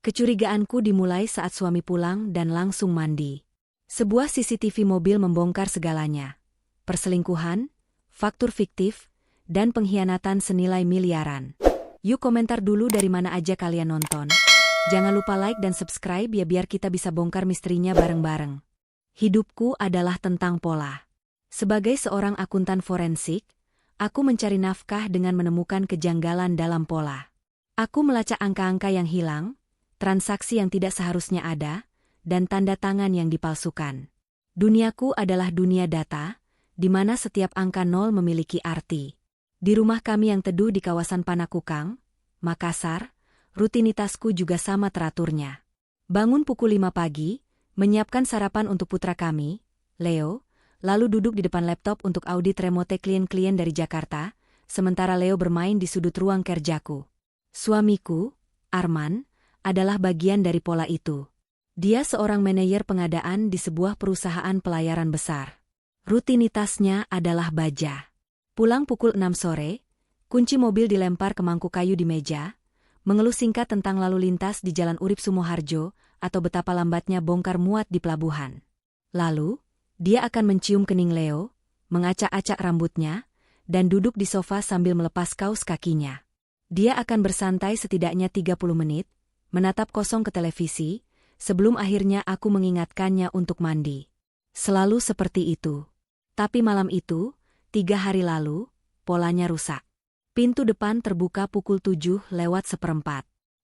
Kecurigaanku dimulai saat suami pulang dan langsung mandi. Sebuah CCTV mobil membongkar segalanya. Perselingkuhan, faktur fiktif, dan pengkhianatan senilai miliaran. Yuk komentar dulu dari mana aja kalian nonton. Jangan lupa like dan subscribe ya biar kita bisa bongkar misterinya bareng-bareng. Hidupku adalah tentang pola. Sebagai seorang akuntan forensik, aku mencari nafkah dengan menemukan kejanggalan dalam pola. Aku melacak angka-angka yang hilang, transaksi yang tidak seharusnya ada, dan tanda tangan yang dipalsukan. Duniaku adalah dunia data, di mana setiap angka nol memiliki arti. Di rumah kami yang teduh di kawasan Panakukang, Makassar, rutinitasku juga sama teraturnya. Bangun pukul 5 pagi, menyiapkan sarapan untuk putra kami, Leo, lalu duduk di depan laptop untuk audit remote klien-klien dari Jakarta, sementara Leo bermain di sudut ruang kerjaku. Suamiku, Arman, adalah bagian dari pola itu. Dia seorang manajer pengadaan di sebuah perusahaan pelayaran besar. Rutinitasnya adalah baja. Pulang pukul 6 sore, kunci mobil dilempar ke mangkuk kayu di meja, mengeluh singkat tentang lalu lintas di Jalan Urip Sumoharjo atau betapa lambatnya bongkar muat di pelabuhan. Lalu, dia akan mencium kening Leo, mengacak-acak rambutnya, dan duduk di sofa sambil melepas kaus kakinya. Dia akan bersantai setidaknya 30 menit, menatap kosong ke televisi, sebelum akhirnya aku mengingatkannya untuk mandi. Selalu seperti itu. Tapi malam itu, 3 hari lalu, polanya rusak. Pintu depan terbuka pukul 7:04.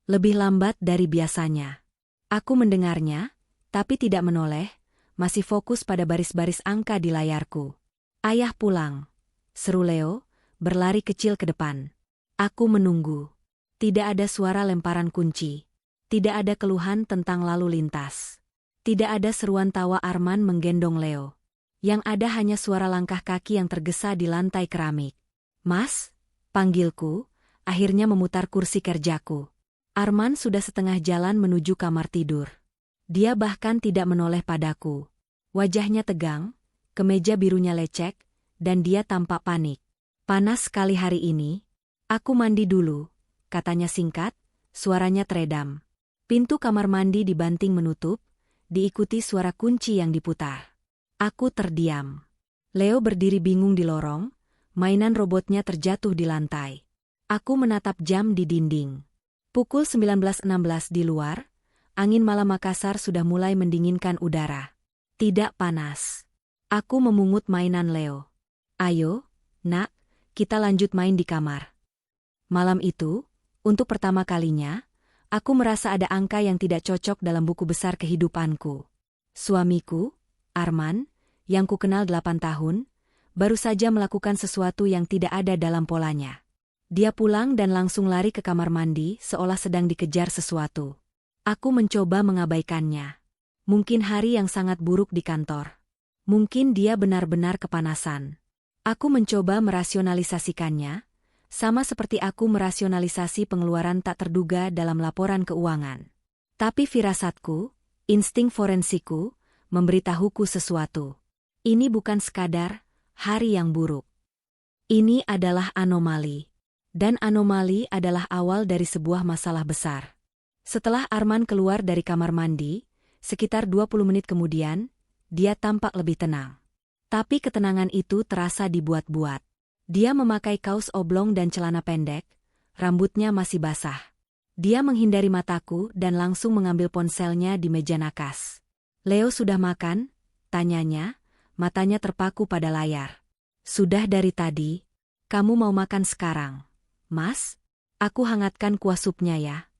Lebih lambat dari biasanya. Aku mendengarnya, tapi tidak menoleh, masih fokus pada baris-baris angka di layarku. Ayah pulang, seru Leo, berlari kecil ke depan. Aku menunggu. Tidak ada suara lemparan kunci. Tidak ada keluhan tentang lalu lintas. Tidak ada seruan tawa Arman menggendong Leo. Yang ada hanya suara langkah kaki yang tergesa di lantai keramik. "Mas," panggilku, akhirnya memutar kursi kerjaku. Arman sudah setengah jalan menuju kamar tidur. Dia bahkan tidak menoleh padaku. Wajahnya tegang, kemeja birunya lecek, dan dia tampak panik. "Panas sekali hari ini. Aku mandi dulu," katanya singkat, suaranya teredam. Pintu kamar mandi dibanting menutup, diikuti suara kunci yang diputar. Aku terdiam. Leo berdiri bingung di lorong, mainan robotnya terjatuh di lantai. Aku menatap jam di dinding. Pukul 19.16 di luar, angin malam Makassar sudah mulai mendinginkan udara. Tidak panas. Aku memungut mainan Leo. "Ayo, nak, kita lanjut main di kamar." Malam itu, untuk pertama kalinya, aku merasa ada angka yang tidak cocok dalam buku besar kehidupanku. Suamiku, Arman, yang kukenal 8 tahun, baru saja melakukan sesuatu yang tidak ada dalam polanya. Dia pulang dan langsung lari ke kamar mandi seolah sedang dikejar sesuatu. Aku mencoba mengabaikannya. Mungkin hari yang sangat buruk di kantor. Mungkin dia benar-benar kepanasan. Aku mencoba merasionalisasikannya, sama seperti aku merasionalisasi pengeluaran tak terduga dalam laporan keuangan. Tapi firasatku, insting forensikku, memberitahuku sesuatu. Ini bukan sekadar hari yang buruk. Ini adalah anomali. Dan anomali adalah awal dari sebuah masalah besar. Setelah Arman keluar dari kamar mandi, sekitar 20 menit kemudian, dia tampak lebih tenang. Tapi ketenangan itu terasa dibuat-buat. Dia memakai kaos oblong dan celana pendek, rambutnya masih basah. Dia menghindari mataku dan langsung mengambil ponselnya di meja nakas. "Leo sudah makan?" tanyanya, matanya terpaku pada layar. "Sudah dari tadi. Kamu mau makan sekarang, Mas? Aku hangatkan kuah supnya ya."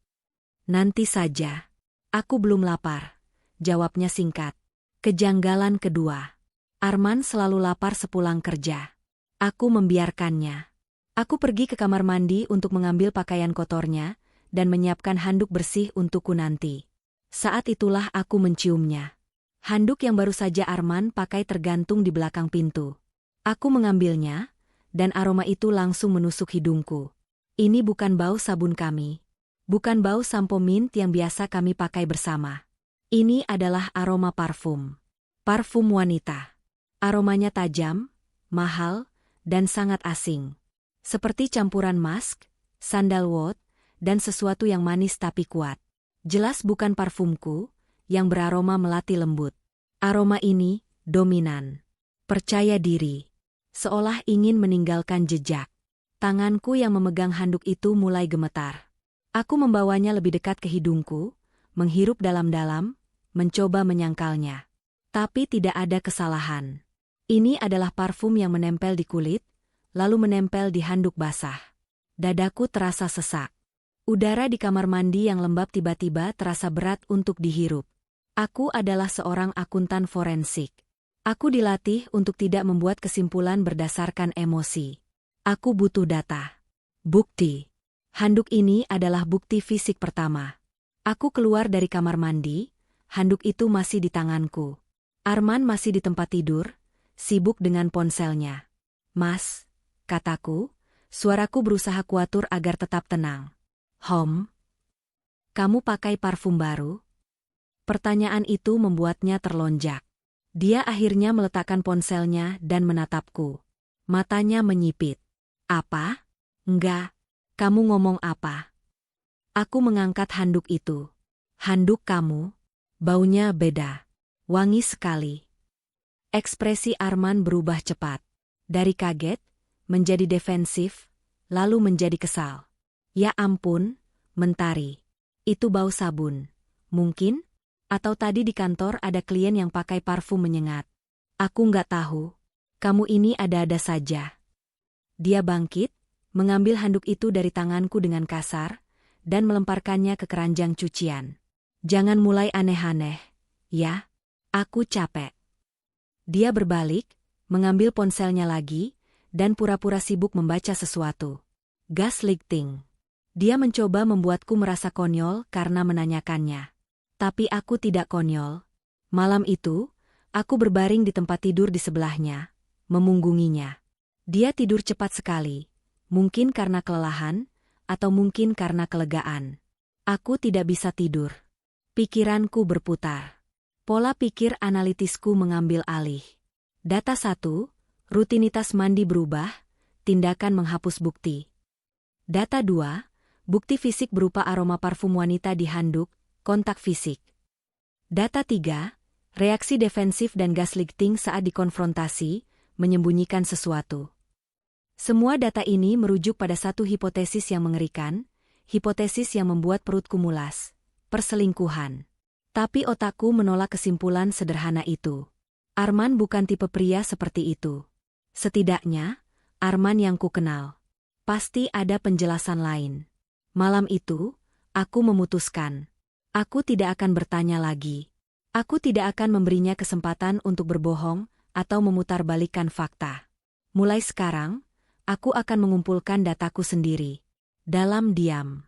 "Nanti saja. Aku belum lapar," jawabnya singkat. Kejanggalan kedua. Arman selalu lapar sepulang kerja. Aku membiarkannya. Aku pergi ke kamar mandi untuk mengambil pakaian kotornya dan menyiapkan handuk bersih untukku nanti. Saat itulah aku menciumnya. Handuk yang baru saja Arman pakai tergantung di belakang pintu. Aku mengambilnya, dan aroma itu langsung menusuk hidungku. Ini bukan bau sabun kami. Bukan bau sampo mint yang biasa kami pakai bersama. Ini adalah aroma parfum. Parfum wanita. Aromanya tajam, mahal, dan sangat asing. Seperti campuran musk, sandalwood, dan sesuatu yang manis tapi kuat. Jelas bukan parfumku, yang beraroma melati lembut. Aroma ini dominan. Percaya diri. Seolah ingin meninggalkan jejak. Tanganku yang memegang handuk itu mulai gemetar. Aku membawanya lebih dekat ke hidungku, menghirup dalam-dalam, mencoba menyangkalnya. Tapi tidak ada kesalahan. Ini adalah parfum yang menempel di kulit, lalu menempel di handuk basah. Dadaku terasa sesak. Udara di kamar mandi yang lembab tiba-tiba terasa berat untuk dihirup. Aku adalah seorang akuntan forensik. Aku dilatih untuk tidak membuat kesimpulan berdasarkan emosi. Aku butuh data. Bukti. Handuk ini adalah bukti fisik pertama. Aku keluar dari kamar mandi, handuk itu masih di tanganku. Arman masih di tempat tidur, sibuk dengan ponselnya. "Mas," kataku, suaraku berusaha kuatur agar tetap tenang. Kamu pakai parfum baru?" Pertanyaan itu membuatnya terlonjak. Dia akhirnya meletakkan ponselnya dan menatapku. Matanya menyipit. "Apa? Enggak. Kamu ngomong apa?" Aku mengangkat handuk itu. "Handuk kamu? Baunya beda. Wangi sekali." Ekspresi Arman berubah cepat. Dari kaget, menjadi defensif, lalu menjadi kesal. "Ya ampun, Mentari. Itu bau sabun. Mungkin? Atau tadi di kantor ada klien yang pakai parfum menyengat." "Aku nggak tahu. Kamu ini ada-ada saja." Dia bangkit, mengambil handuk itu dari tanganku dengan kasar, dan melemparkannya ke keranjang cucian. "Jangan mulai aneh-aneh, ya? Aku capek." Dia berbalik, mengambil ponselnya lagi, dan pura-pura sibuk membaca sesuatu. Gaslighting. Dia mencoba membuatku merasa konyol karena menanyakannya. Tapi aku tidak konyol. Malam itu, aku berbaring di tempat tidur di sebelahnya, memunggunginya. Dia tidur cepat sekali, mungkin karena kelelahan, atau mungkin karena kelegaan. Aku tidak bisa tidur. Pikiranku berputar. Pola pikir analitisku mengambil alih. Data 1, rutinitas mandi berubah, tindakan menghapus bukti. Data 2, bukti fisik berupa aroma parfum wanita di handuk, kontak fisik. Data 3, reaksi defensif dan gaslighting saat dikonfrontasi, menyembunyikan sesuatu. Semua data ini merujuk pada satu hipotesis yang mengerikan, hipotesis yang membuat perutku mulas, perselingkuhan. Tapi otakku menolak kesimpulan sederhana itu. Arman bukan tipe pria seperti itu. Setidaknya, Arman yang ku kenal. Pasti ada penjelasan lain. Malam itu, aku memutuskan. Aku tidak akan bertanya lagi. Aku tidak akan memberinya kesempatan untuk berbohong atau memutarbalikkan fakta. Mulai sekarang, aku akan mengumpulkan dataku sendiri. Dalam diam.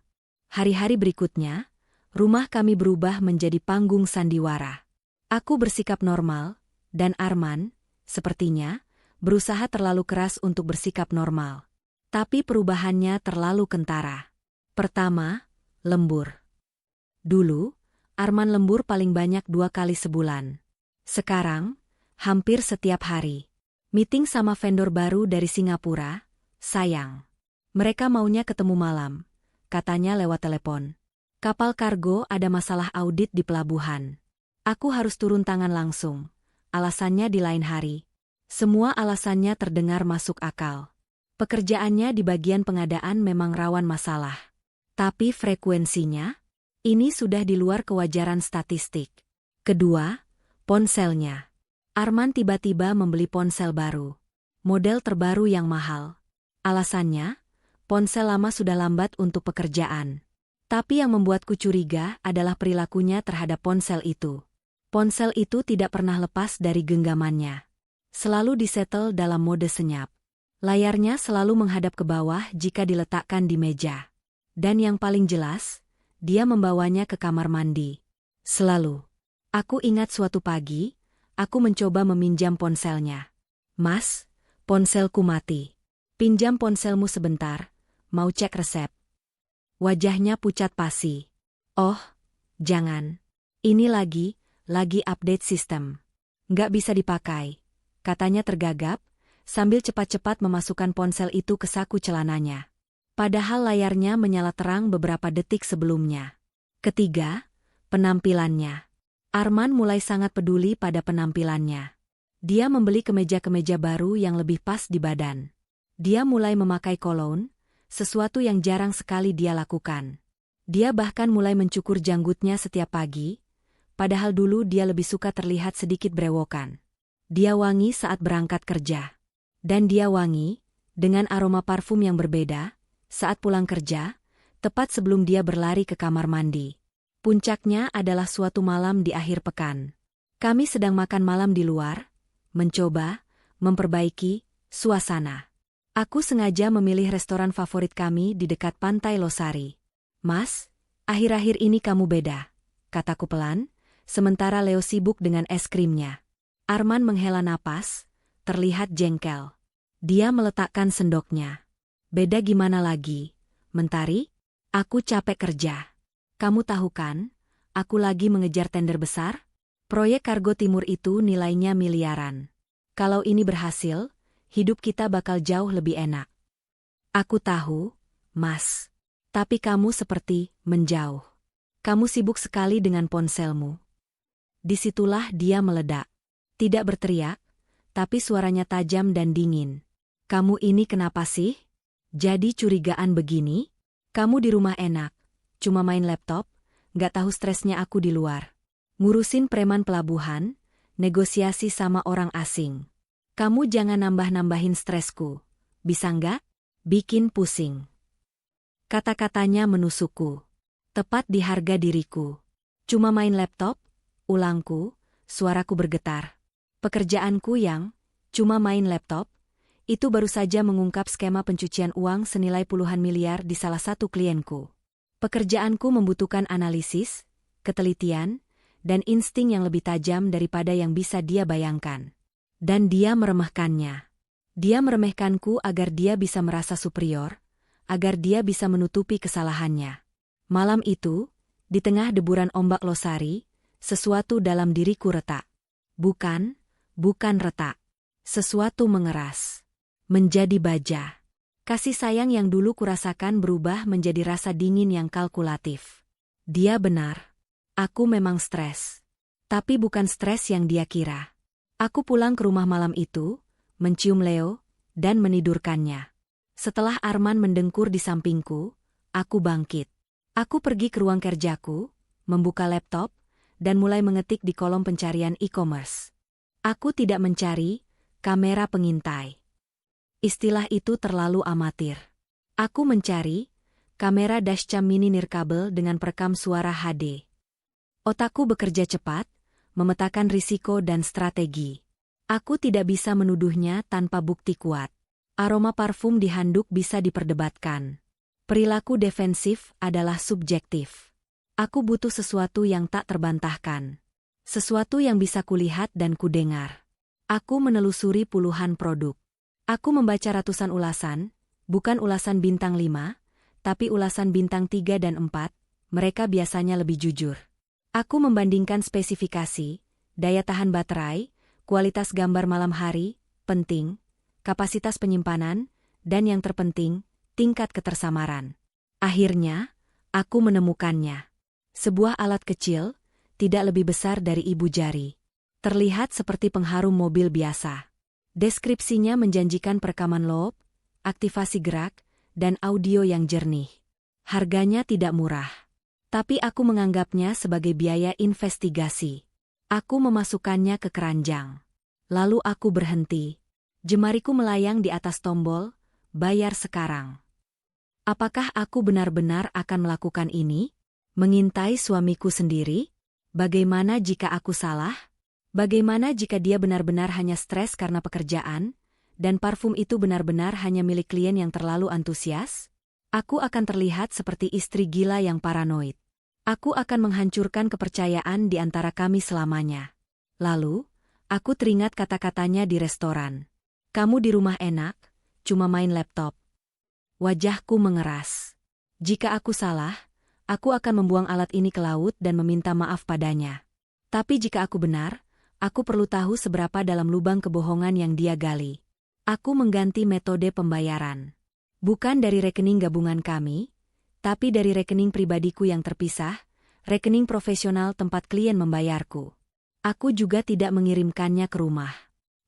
Hari-hari berikutnya, rumah kami berubah menjadi panggung sandiwara. Aku bersikap normal, dan Arman, sepertinya, berusaha terlalu keras untuk bersikap normal. Tapi perubahannya terlalu kentara. Pertama, lembur. Dulu, Arman lembur paling banyak 2 kali sebulan. Sekarang, hampir setiap hari. Meeting sama vendor baru dari Singapura, sayang. Mereka maunya ketemu malam, katanya lewat telepon. Kapal kargo ada masalah audit di pelabuhan. Aku harus turun tangan langsung. Alasannya di lain hari. Semua alasannya terdengar masuk akal. Pekerjaannya di bagian pengadaan memang rawan masalah. Tapi frekuensinya? Ini sudah di luar kewajaran statistik. Kedua, ponselnya. Arman tiba-tiba membeli ponsel baru. Model terbaru yang mahal. Alasannya, ponsel lama sudah lambat untuk pekerjaan. Tapi yang membuatku curiga adalah perilakunya terhadap ponsel itu. Ponsel itu tidak pernah lepas dari genggamannya. Selalu disetel dalam mode senyap. Layarnya selalu menghadap ke bawah jika diletakkan di meja. Dan yang paling jelas, dia membawanya ke kamar mandi. Selalu. Aku ingat suatu pagi, aku mencoba meminjam ponselnya. "Mas, ponselku mati. Pinjam ponselmu sebentar, mau cek resep." Wajahnya pucat pasi. "Oh, jangan. Ini lagi update sistem. Nggak bisa dipakai," katanya tergagap, sambil cepat-cepat memasukkan ponsel itu ke saku celananya. Padahal layarnya menyala terang beberapa detik sebelumnya. Ketiga, Penampilannya. Arman mulai sangat peduli pada penampilannya. Dia membeli kemeja-kemeja baru yang lebih pas di badan. Dia mulai memakai cologne, sesuatu yang jarang sekali dia lakukan. Dia bahkan mulai mencukur janggutnya setiap pagi, padahal dulu dia lebih suka terlihat sedikit brewokan. Dia wangi saat berangkat kerja. Dan dia wangi, dengan aroma parfum yang berbeda, saat pulang kerja, tepat sebelum dia berlari ke kamar mandi. Puncaknya adalah suatu malam di akhir pekan. Kami sedang makan malam di luar, mencoba, memperbaiki, suasana. Aku sengaja memilih restoran favorit kami di dekat pantai Losari. Mas, akhir-akhir ini kamu beda, kataku pelan, sementara Leo sibuk dengan es krimnya. Arman menghela napas, terlihat jengkel. Dia meletakkan sendoknya. Beda gimana lagi, Mentari? Aku capek kerja. Kamu tahu kan, aku lagi mengejar tender besar? Proyek kargo timur itu nilainya miliaran. Kalau ini berhasil, hidup kita bakal jauh lebih enak. Aku tahu, Mas. Tapi kamu seperti menjauh. Kamu sibuk sekali dengan ponselmu. Disitulah dia meledak. Tidak berteriak, tapi suaranya tajam dan dingin. Kamu ini kenapa sih? Jadi curigaan begini? Kamu di rumah enak. Cuma main laptop, gak tahu stresnya aku di luar. Ngurusin preman pelabuhan, negosiasi sama orang asing. Kamu jangan nambah-nambahin stresku. Bisa nggak? Bikin pusing. Kata-katanya menusukku. Tepat di harga diriku. Cuma main laptop? Ulangku, suaraku bergetar. Pekerjaanku yang cuma main laptop, itu baru saja mengungkap skema pencucian uang senilai puluhan miliar di salah satu klienku. Pekerjaanku membutuhkan analisis, ketelitian, dan insting yang lebih tajam daripada yang bisa dia bayangkan. Dan dia meremehkannya. Dia meremehkanku agar dia bisa merasa superior, agar dia bisa menutupi kesalahannya. Malam itu, di tengah deburan ombak Losari, sesuatu dalam diriku retak. Bukan retak. Sesuatu mengeras. Menjadi baja. Kasih sayang yang dulu kurasakan berubah menjadi rasa dingin yang kalkulatif. Dia benar. Aku memang stres. Tapi bukan stres yang dia kira. Aku pulang ke rumah malam itu, mencium Leo, dan menidurkannya. Setelah Arman mendengkur di sampingku, aku bangkit. Aku pergi ke ruang kerjaku, membuka laptop, dan mulai mengetik di kolom pencarian e-commerce. Aku tidak mencari kamera pengintai. Istilah itu terlalu amatir. Aku mencari kamera dashcam mini nirkabel dengan perekam suara HD. Otakku bekerja cepat, memetakan risiko dan strategi. Aku tidak bisa menuduhnya tanpa bukti kuat. Aroma parfum di handuk bisa diperdebatkan. Perilaku defensif adalah subjektif. Aku butuh sesuatu yang tak terbantahkan. Sesuatu yang bisa kulihat dan kudengar. Aku menelusuri puluhan produk. Aku membaca ratusan ulasan, bukan ulasan bintang 5, tapi ulasan bintang 3 dan 4, mereka biasanya lebih jujur. Aku membandingkan spesifikasi, daya tahan baterai, kualitas gambar malam hari, penting, kapasitas penyimpanan, dan yang terpenting, tingkat ketersamaran. Akhirnya, aku menemukannya. Sebuah alat kecil, tidak lebih besar dari ibu jari. Terlihat seperti pengharum mobil biasa. Deskripsinya menjanjikan perekaman loop, aktivasi gerak, dan audio yang jernih. Harganya tidak murah. Tapi aku menganggapnya sebagai biaya investigasi. Aku memasukkannya ke keranjang. Lalu aku berhenti. Jemariku melayang di atas tombol, bayar sekarang. Apakah aku benar-benar akan melakukan ini? Mengintai suamiku sendiri? Bagaimana jika aku salah? Bagaimana jika dia benar-benar hanya stres karena pekerjaan, dan parfum itu benar-benar hanya milik klien yang terlalu antusias? Aku akan terlihat seperti istri gila yang paranoid. Aku akan menghancurkan kepercayaan di antara kami selamanya. Lalu, aku teringat kata-katanya di restoran. Kamu di rumah enak, cuma main laptop. Wajahku mengeras. Jika aku salah, aku akan membuang alat ini ke laut dan meminta maaf padanya. Tapi jika aku benar, aku perlu tahu seberapa dalam lubang kebohongan yang dia gali. Aku mengganti metode pembayaran. Bukan dari rekening gabungan kami, tapi dari rekening pribadiku yang terpisah, rekening profesional tempat klien membayarku. Aku juga tidak mengirimkannya ke rumah.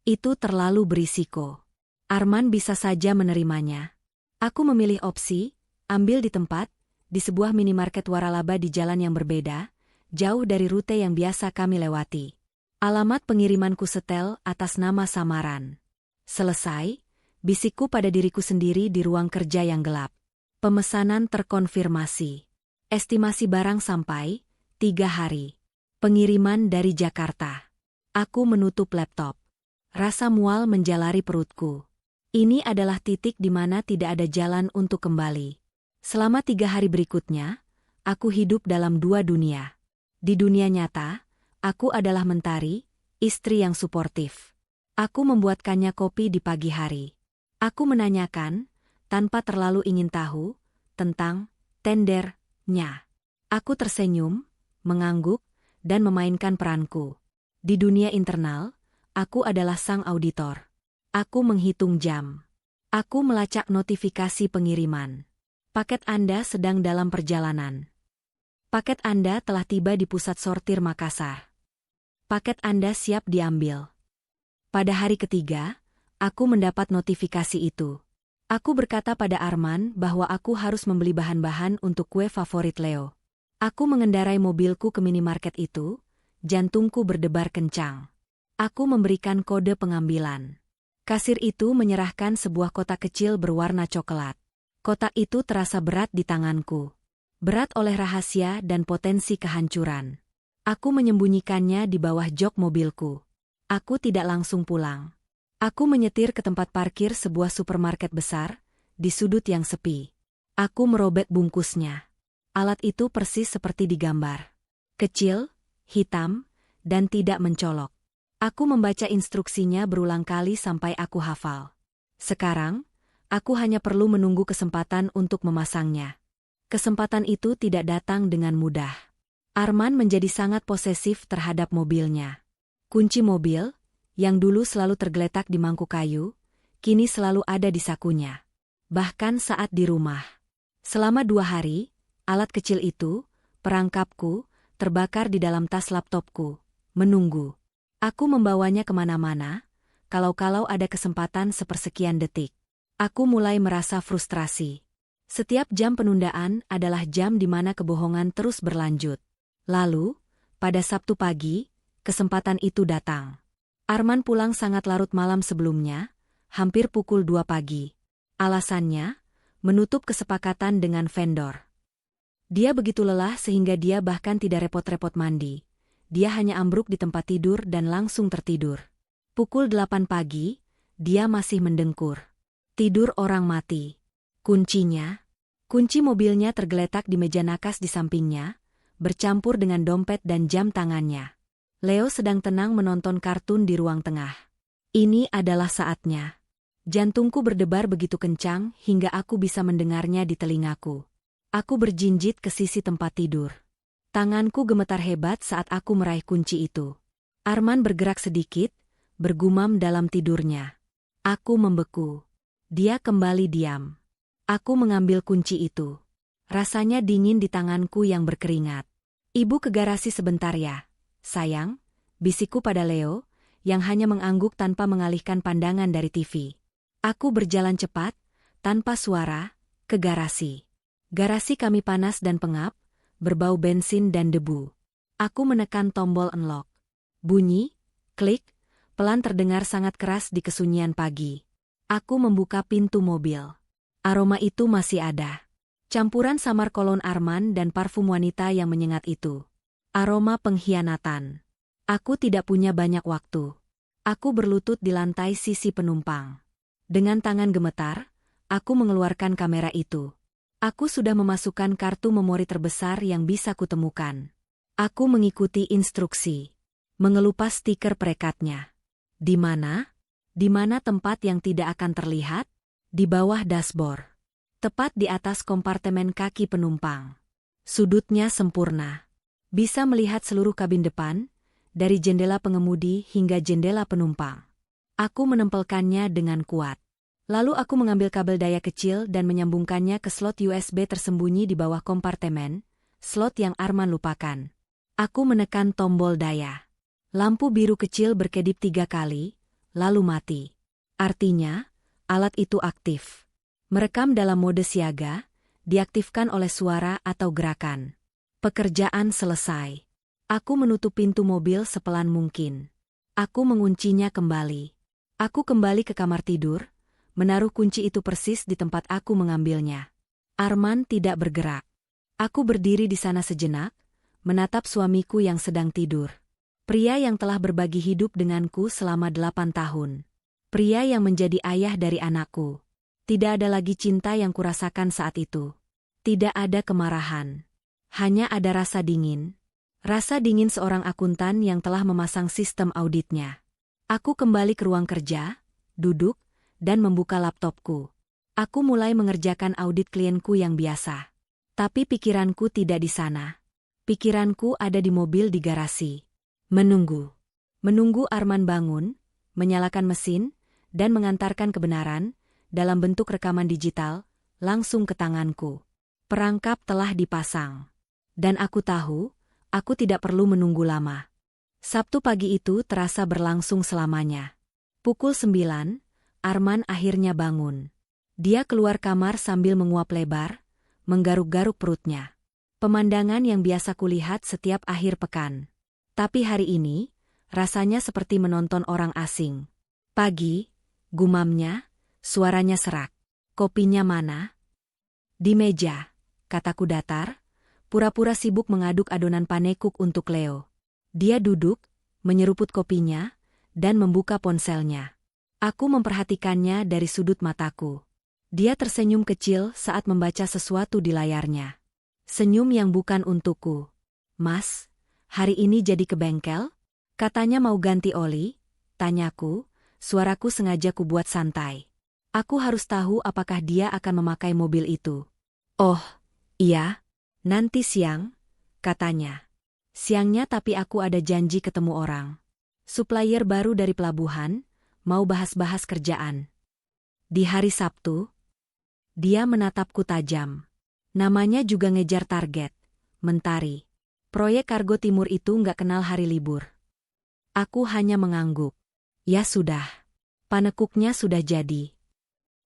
Itu terlalu berisiko. Arman bisa saja menerimanya. Aku memilih opsi, ambil di tempat, di sebuah minimarket waralaba di jalan yang berbeda, jauh dari rute yang biasa kami lewati. Alamat pengirimanku setel atas nama samaran. Selesai, bisikku pada diriku sendiri di ruang kerja yang gelap. Pemesanan terkonfirmasi. Estimasi barang sampai 3 hari. Pengiriman dari Jakarta. Aku menutup laptop. Rasa mual menjalari perutku. Ini adalah titik di mana tidak ada jalan untuk kembali. Selama 3 hari berikutnya, aku hidup dalam 2 dunia. Di dunia nyata, aku adalah Mentari, istri yang suportif. Aku membuatkannya kopi di pagi hari. Aku menanyakan, tanpa terlalu ingin tahu, tentang tendernya. Aku tersenyum, mengangguk, dan memainkan peranku. Di dunia internal, aku adalah sang auditor. Aku menghitung jam. Aku melacak notifikasi pengiriman. Paket Anda sedang dalam perjalanan. Paket Anda telah tiba di pusat sortir Makassar. Paket Anda siap diambil. Pada hari ketiga, aku mendapat notifikasi itu. Aku berkata pada Arman bahwa aku harus membeli bahan-bahan untuk kue favorit Leo. Aku mengendarai mobilku ke minimarket itu, jantungku berdebar kencang. Aku memberikan kode pengambilan. Kasir itu menyerahkan sebuah kotak kecil berwarna coklat. Kotak itu terasa berat di tanganku. Berat oleh rahasia dan potensi kehancuran. Aku menyembunyikannya di bawah jok mobilku. Aku tidak langsung pulang. Aku menyetir ke tempat parkir sebuah supermarket besar, di sudut yang sepi. Aku merobek bungkusnya. Alat itu persis seperti di gambar. Kecil, hitam, dan tidak mencolok. Aku membaca instruksinya berulang kali sampai aku hafal. Sekarang, aku hanya perlu menunggu kesempatan untuk memasangnya. Kesempatan itu tidak datang dengan mudah. Arman menjadi sangat posesif terhadap mobilnya. Kunci mobil, yang dulu selalu tergeletak di mangkuk kayu, kini selalu ada di sakunya. Bahkan saat di rumah. Selama 2 hari, alat kecil itu, perangkapku, terbakar di dalam tas laptopku, menunggu. Aku membawanya kemana-mana, kalau-kalau ada kesempatan sepersekian detik. Aku mulai merasa frustrasi. Setiap jam penundaan adalah jam di mana kebohongan terus berlanjut. Lalu, pada Sabtu pagi, kesempatan itu datang. Arman pulang sangat larut malam sebelumnya, hampir pukul 2 pagi. Alasannya, menutup kesepakatan dengan vendor. Dia begitu lelah sehingga dia bahkan tidak repot-repot mandi. Dia hanya ambruk di tempat tidur dan langsung tertidur. Pukul 8 pagi, dia masih mendengkur. Tidur orang mati. Kuncinya? Kunci mobilnya tergeletak di meja nakas di sampingnya, bercampur dengan dompet dan jam tangannya. Leo sedang tenang menonton kartun di ruang tengah. Ini adalah saatnya. Jantungku berdebar begitu kencang hingga aku bisa mendengarnya di telingaku. Aku berjinjit ke sisi tempat tidur. Tanganku gemetar hebat saat aku meraih kunci itu. Arman bergerak sedikit, bergumam dalam tidurnya. Aku membeku. Dia kembali diam. Aku mengambil kunci itu. Rasanya dingin di tanganku yang berkeringat. Ibu ke garasi sebentar ya, sayang, bisikku pada Leo, yang hanya mengangguk tanpa mengalihkan pandangan dari TV. Aku berjalan cepat, tanpa suara, ke garasi. Garasi kami panas dan pengap, berbau bensin dan debu. Aku menekan tombol unlock. Bunyi, klik, pelan terdengar sangat keras di kesunyian pagi. Aku membuka pintu mobil. Aroma itu masih ada. Campuran samar kolon Arman dan parfum wanita yang menyengat itu. Aroma pengkhianatan. Aku tidak punya banyak waktu. Aku berlutut di lantai sisi penumpang. Dengan tangan gemetar, aku mengeluarkan kamera itu. Aku sudah memasukkan kartu memori terbesar yang bisa kutemukan. Aku mengikuti instruksi. Mengelupas stiker perekatnya. Di mana? Di mana tempat yang tidak akan terlihat? Di bawah dashboard. Tepat di atas kompartemen kaki penumpang. Sudutnya sempurna. Bisa melihat seluruh kabin depan, dari jendela pengemudi hingga jendela penumpang. Aku menempelkannya dengan kuat. Lalu aku mengambil kabel daya kecil dan menyambungkannya ke slot USB tersembunyi di bawah kompartemen, Slot yang Arman lupakan. Aku menekan tombol daya. Lampu biru kecil berkedip 3 kali, lalu mati. Artinya, alat itu aktif. Merekam dalam mode siaga, diaktifkan oleh suara atau gerakan. Pekerjaan selesai. Aku menutup pintu mobil sepelan mungkin. Aku menguncinya kembali. Aku kembali ke kamar tidur, menaruh kunci itu persis di tempat aku mengambilnya. Arman tidak bergerak. Aku berdiri di sana sejenak, menatap suamiku yang sedang tidur. Pria yang telah berbagi hidup denganku selama 8 tahun. Pria yang menjadi ayah dari anakku. Tidak ada lagi cinta yang kurasakan saat itu. Tidak ada kemarahan. Hanya ada rasa dingin. Rasa dingin seorang akuntan yang telah memasang sistem auditnya. Aku kembali ke ruang kerja, duduk, dan membuka laptopku. Aku mulai mengerjakan audit klienku yang biasa. Tapi pikiranku tidak di sana. Pikiranku ada di mobil di garasi. Menunggu. Menunggu Arman bangun, menyalakan mesin, dan mengantarkan kebenaran, dalam bentuk rekaman digital, langsung ke tanganku. Perangkap telah dipasang. Dan aku tahu, aku tidak perlu menunggu lama. Sabtu pagi itu terasa berlangsung selamanya. Pukul 9, Arman akhirnya bangun. Dia keluar kamar sambil menguap lebar, menggaruk-garuk perutnya. Pemandangan yang biasa kulihat setiap akhir pekan. Tapi hari ini, rasanya seperti menonton orang asing. Pagi, gumamnya, suaranya serak. Kopinya mana? Di meja, kataku datar, pura-pura sibuk mengaduk adonan panekuk untuk Leo. Dia duduk, menyeruput kopinya, dan membuka ponselnya. Aku memperhatikannya dari sudut mataku. Dia tersenyum kecil saat membaca sesuatu di layarnya. Senyum yang bukan untukku. Mas, hari ini jadi ke bengkel? Katanya mau ganti oli, tanyaku, suaraku sengaja kubuat santai. Aku harus tahu apakah dia akan memakai mobil itu. Oh, iya, nanti siang, katanya. Siangnya tapi aku ada janji ketemu orang. Supplier baru dari pelabuhan, mau bahas-bahas kerjaan. Di hari Sabtu, dia menatapku tajam. Namanya juga ngejar target. Mentari. Proyek Kargo Timur itu nggak kenal hari libur. Aku hanya mengangguk. Ya sudah. Panekuknya sudah jadi.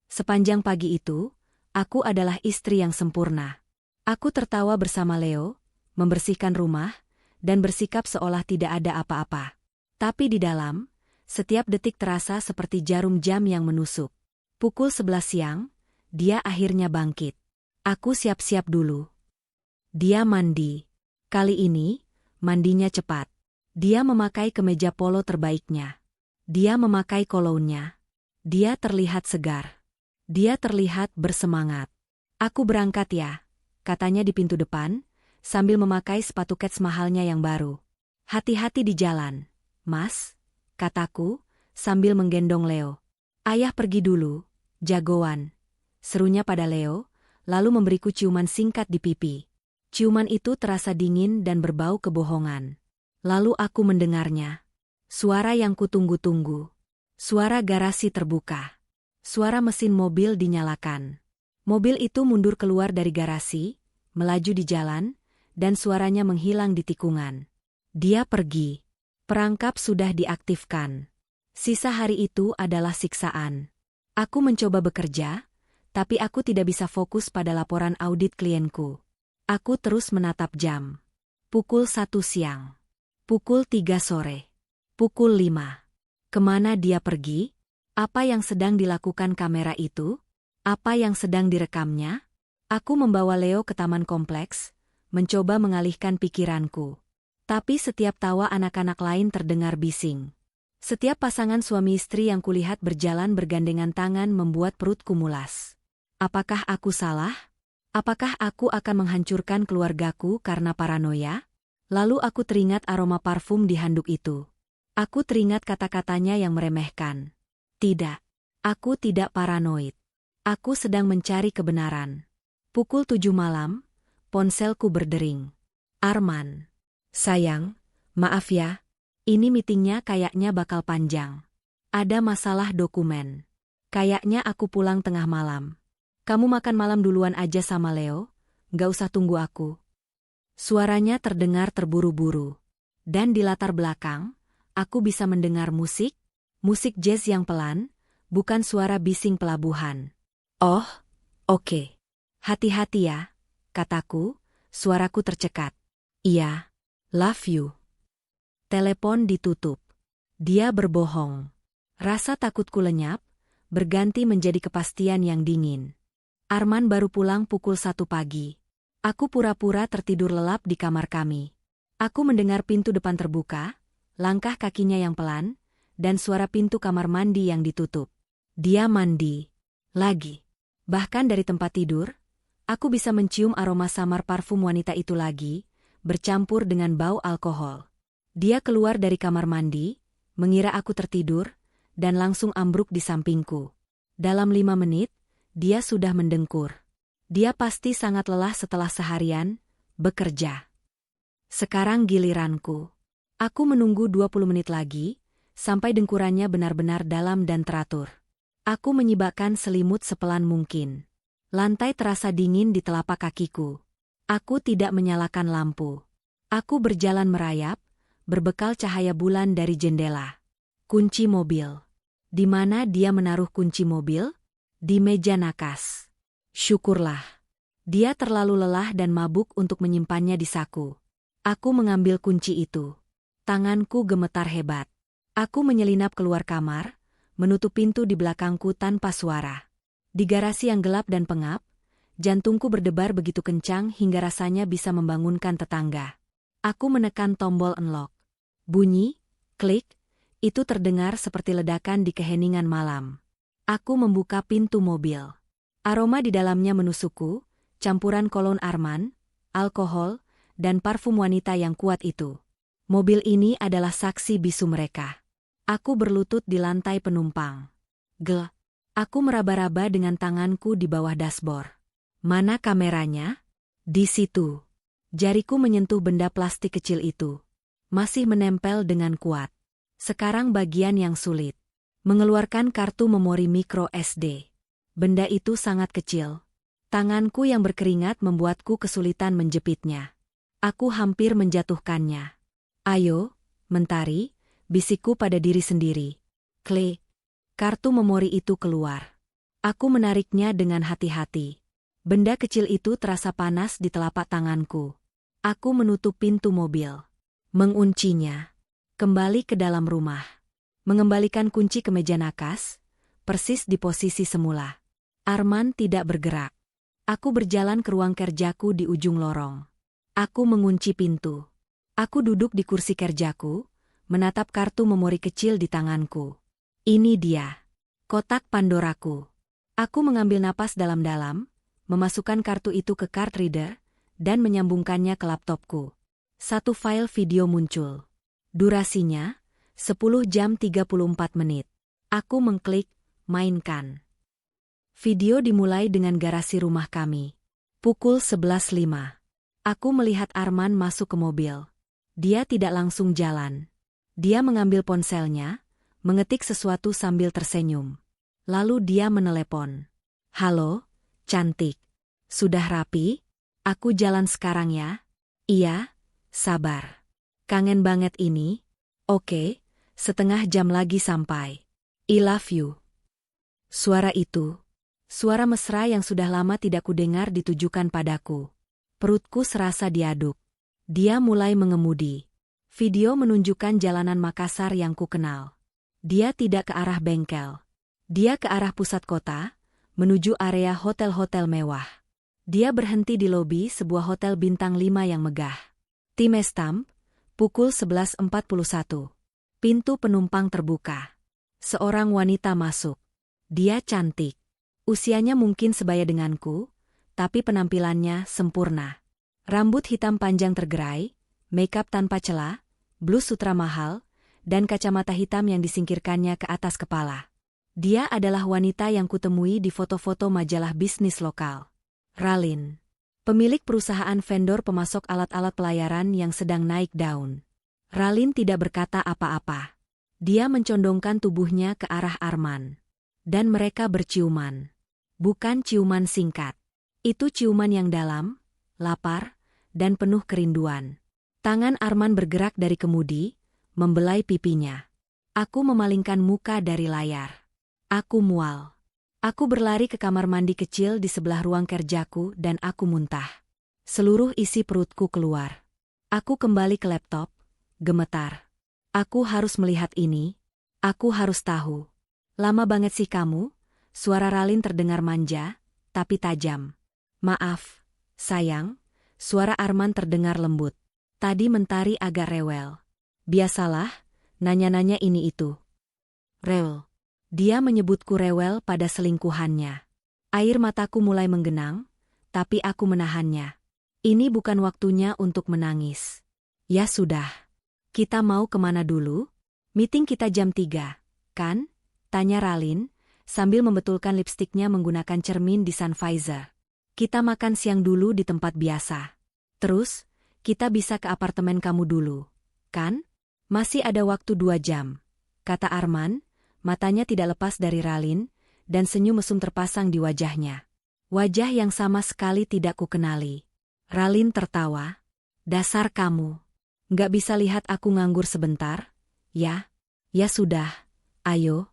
Sepanjang pagi itu, aku adalah istri yang sempurna. Aku tertawa bersama Leo, membersihkan rumah, dan bersikap seolah tidak ada apa-apa. Tapi di dalam, setiap detik terasa seperti jarum jam yang menusuk. Pukul 11 siang, dia akhirnya bangkit. Aku siap-siap dulu. Dia mandi. Kali ini, mandinya cepat. Dia memakai kemeja polo terbaiknya. Dia memakai kolonya. Dia terlihat segar. Dia terlihat bersemangat. Aku berangkat ya, katanya di pintu depan, sambil memakai sepatu kets mahalnya yang baru. Hati-hati di jalan, Mas, kataku, sambil menggendong Leo. Ayah pergi dulu, jagoan, serunya pada Leo, lalu memberiku ciuman singkat di pipi. Ciuman itu terasa dingin dan berbau kebohongan. Lalu aku mendengarnya. Suara yang kutunggu-tunggu. Suara garasi terbuka. Suara mesin mobil dinyalakan. Mobil itu mundur keluar dari garasi, melaju di jalan, dan suaranya menghilang di tikungan. Dia pergi. Perangkap sudah diaktifkan. Sisa hari itu adalah siksaan. Aku mencoba bekerja, tapi aku tidak bisa fokus pada laporan audit klienku. Aku terus menatap jam. Pukul 1 siang. Pukul 3 sore. Pukul 5. Kemana dia pergi? Apa yang sedang dilakukan kamera itu? Apa yang sedang direkamnya? Aku membawa Leo ke taman kompleks, mencoba mengalihkan pikiranku. Tapi setiap tawa anak-anak lain terdengar bising. Setiap pasangan suami istri yang kulihat berjalan bergandengan tangan membuat perutku mulas. Apakah aku salah? Apakah aku akan menghancurkan keluargaku karena paranoia? Lalu aku teringat aroma parfum di handuk itu. Aku teringat kata-katanya yang meremehkan. Tidak. Aku tidak paranoid. Aku sedang mencari kebenaran. Pukul 7 malam, ponselku berdering. Arman. Sayang, maaf ya. Ini meetingnya kayaknya bakal panjang. Ada masalah dokumen. Kayaknya aku pulang tengah malam. Kamu makan malam duluan aja sama Leo, nggak usah tunggu aku. Suaranya terdengar terburu-buru. Dan di latar belakang, aku bisa mendengar musik jazz yang pelan, bukan suara bising pelabuhan. Oh, oke. Hati-hati ya, kataku, suaraku tercekat. Iya, love you. Telepon ditutup. Dia berbohong. Rasa takutku lenyap, berganti menjadi kepastian yang dingin. Arman baru pulang pukul 1 pagi. Aku pura-pura tertidur lelap di kamar kami. Aku mendengar pintu depan terbuka, langkah kakinya yang pelan, dan suara pintu kamar mandi yang ditutup. Dia mandi. Lagi. Bahkan dari tempat tidur, aku bisa mencium aroma samar parfum wanita itu lagi, bercampur dengan bau alkohol. Dia keluar dari kamar mandi, mengira aku tertidur, dan langsung ambruk di sampingku. Dalam 5 menit, dia sudah mendengkur. Dia pasti sangat lelah setelah seharian bekerja. Sekarang giliranku. Aku menunggu 20 menit lagi, sampai dengkurannya benar-benar dalam dan teratur. Aku menyibakkan selimut sepelan mungkin. Lantai terasa dingin di telapak kakiku. Aku tidak menyalakan lampu. Aku berjalan merayap, berbekal cahaya bulan dari jendela. Kunci mobil. Di mana dia menaruh kunci mobil? Di meja nakas. Syukurlah. Dia terlalu lelah dan mabuk untuk menyimpannya di saku. Aku mengambil kunci itu. Tanganku gemetar hebat. Aku menyelinap keluar kamar, menutup pintu di belakangku tanpa suara. Di garasi yang gelap dan pengap, jantungku berdebar begitu kencang hingga rasanya bisa membangunkan tetangga. Aku menekan tombol unlock. Bunyi, klik, itu terdengar seperti ledakan di keheningan malam. Aku membuka pintu mobil. Aroma di dalamnya menusukku, campuran kolon Arman, alkohol, dan parfum wanita yang kuat itu. Mobil ini adalah saksi bisu mereka. Aku berlutut di lantai penumpang. Aku meraba-raba dengan tanganku di bawah dashboard. Mana kameranya? Di situ. Jariku menyentuh benda plastik kecil itu. Masih menempel dengan kuat. Sekarang bagian yang sulit. Mengeluarkan kartu memori micro SD. Benda itu sangat kecil. Tanganku yang berkeringat membuatku kesulitan menjepitnya. Aku hampir menjatuhkannya. Ayo, Mentari, bisikku pada diri sendiri. Klik. Kartu memori itu keluar. Aku menariknya dengan hati-hati. Benda kecil itu terasa panas di telapak tanganku. Aku menutup pintu mobil. Menguncinya. Kembali ke dalam rumah. Mengembalikan kunci ke meja nakas, persis di posisi semula. Arman tidak bergerak. Aku berjalan ke ruang kerjaku di ujung lorong. Aku mengunci pintu. Aku duduk di kursi kerjaku, menatap kartu memori kecil di tanganku. Ini dia. Kotak Pandoraku. Aku mengambil napas dalam-dalam, memasukkan kartu itu ke card reader, dan menyambungkannya ke laptopku. Satu file video muncul. Durasinya, 10 jam 34 menit. Aku mengklik, mainkan. Video dimulai dengan garasi rumah kami. Pukul 11.05. Aku melihat Arman masuk ke mobil. Dia tidak langsung jalan. Dia mengambil ponselnya, mengetik sesuatu sambil tersenyum. Lalu dia menelepon. Halo, cantik. Sudah rapi? Aku jalan sekarang ya? Iya, sabar. Kangen banget ini. Oke, setengah jam lagi sampai. I love you. Suara itu. Suara mesra yang sudah lama tidak kudengar ditujukan padaku. Perutku serasa diaduk. Dia mulai mengemudi. Video menunjukkan jalanan Makassar yang kukenal. Dia tidak ke arah bengkel. Dia ke arah pusat kota, menuju area hotel-hotel mewah. Dia berhenti di lobi sebuah hotel bintang 5 yang megah. Tim Estamp, pukul 11.41. Pintu penumpang terbuka. Seorang wanita masuk. Dia cantik. Usianya mungkin sebaya denganku, tapi penampilannya sempurna. Rambut hitam panjang tergerai, makeup tanpa celah, blus sutra mahal, dan kacamata hitam yang disingkirkannya ke atas kepala. Dia adalah wanita yang kutemui di foto-foto majalah bisnis lokal. Ralin. Pemilik perusahaan vendor pemasok alat-alat pelayaran yang sedang naik daun. Ralin tidak berkata apa-apa. Dia mencondongkan tubuhnya ke arah Arman. Dan mereka berciuman. Bukan ciuman singkat. Itu ciuman yang dalam, lapar, dan penuh kerinduan. Tangan Arman bergerak dari kemudi, membelai pipinya. Aku memalingkan muka dari layar. Aku mual. Aku berlari ke kamar mandi kecil di sebelah ruang kerjaku dan aku muntah. Seluruh isi perutku keluar. Aku kembali ke laptop, gemetar. Aku harus melihat ini. Aku harus tahu. Lama banget sih kamu? Suara Ralin terdengar manja, tapi tajam. Maaf, sayang. Suara Arman terdengar lembut. Tadi Mentari agak rewel. Biasalah, nanya-nanya ini itu. Rewel. Dia menyebutku rewel pada selingkuhannya. Air mataku mulai menggenang, tapi aku menahannya. Ini bukan waktunya untuk menangis. Ya sudah. Kita mau kemana dulu? Meeting kita jam 3, kan? Tanya Ralin, sambil membetulkan lipstiknya menggunakan cermin di sun visor. Kita makan siang dulu di tempat biasa. Terus, kita bisa ke apartemen kamu dulu, kan? Masih ada waktu 2 jam, kata Arman, matanya tidak lepas dari Ralin, dan senyum mesum terpasang di wajahnya. Wajah yang sama sekali tidak kukenali. Ralin tertawa. Dasar kamu. Nggak bisa lihat aku nganggur sebentar? Ya? Ya sudah, ayo.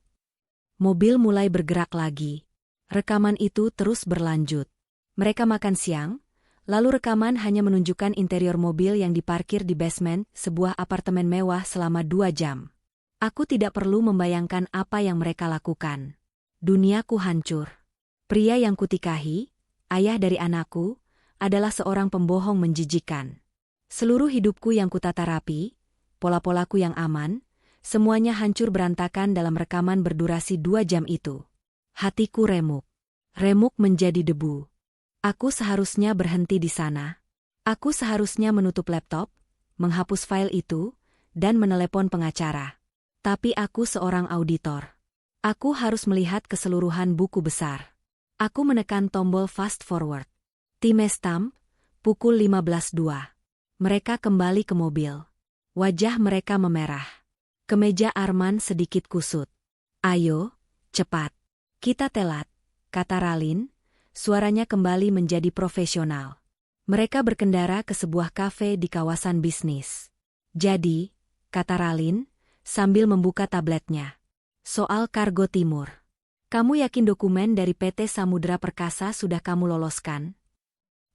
Mobil mulai bergerak lagi. Rekaman itu terus berlanjut. Mereka makan siang, lalu rekaman hanya menunjukkan interior mobil yang diparkir di basement sebuah apartemen mewah selama 2 jam. Aku tidak perlu membayangkan apa yang mereka lakukan. Duniaku hancur. Pria yang kutikahi, ayah dari anakku, adalah seorang pembohong menjijikan. Seluruh hidupku yang kutata rapi, pola-polaku yang aman, semuanya hancur berantakan dalam rekaman berdurasi 2 jam itu. Hatiku remuk. Remuk menjadi debu. Aku seharusnya berhenti di sana. Aku seharusnya menutup laptop, menghapus file itu, dan menelepon pengacara. Tapi aku seorang auditor. Aku harus melihat keseluruhan buku besar. Aku menekan tombol fast forward. Timestamp, pukul 15.02. Mereka kembali ke mobil. Wajah mereka memerah. Kemeja Arman sedikit kusut. Ayo, cepat. Kita telat, kata Ralin. Suaranya kembali menjadi profesional. Mereka berkendara ke sebuah kafe di kawasan bisnis. Jadi, kata Ralin, sambil membuka tabletnya. Soal Kargo Timur. Kamu yakin dokumen dari PT Samudra Perkasa sudah kamu loloskan?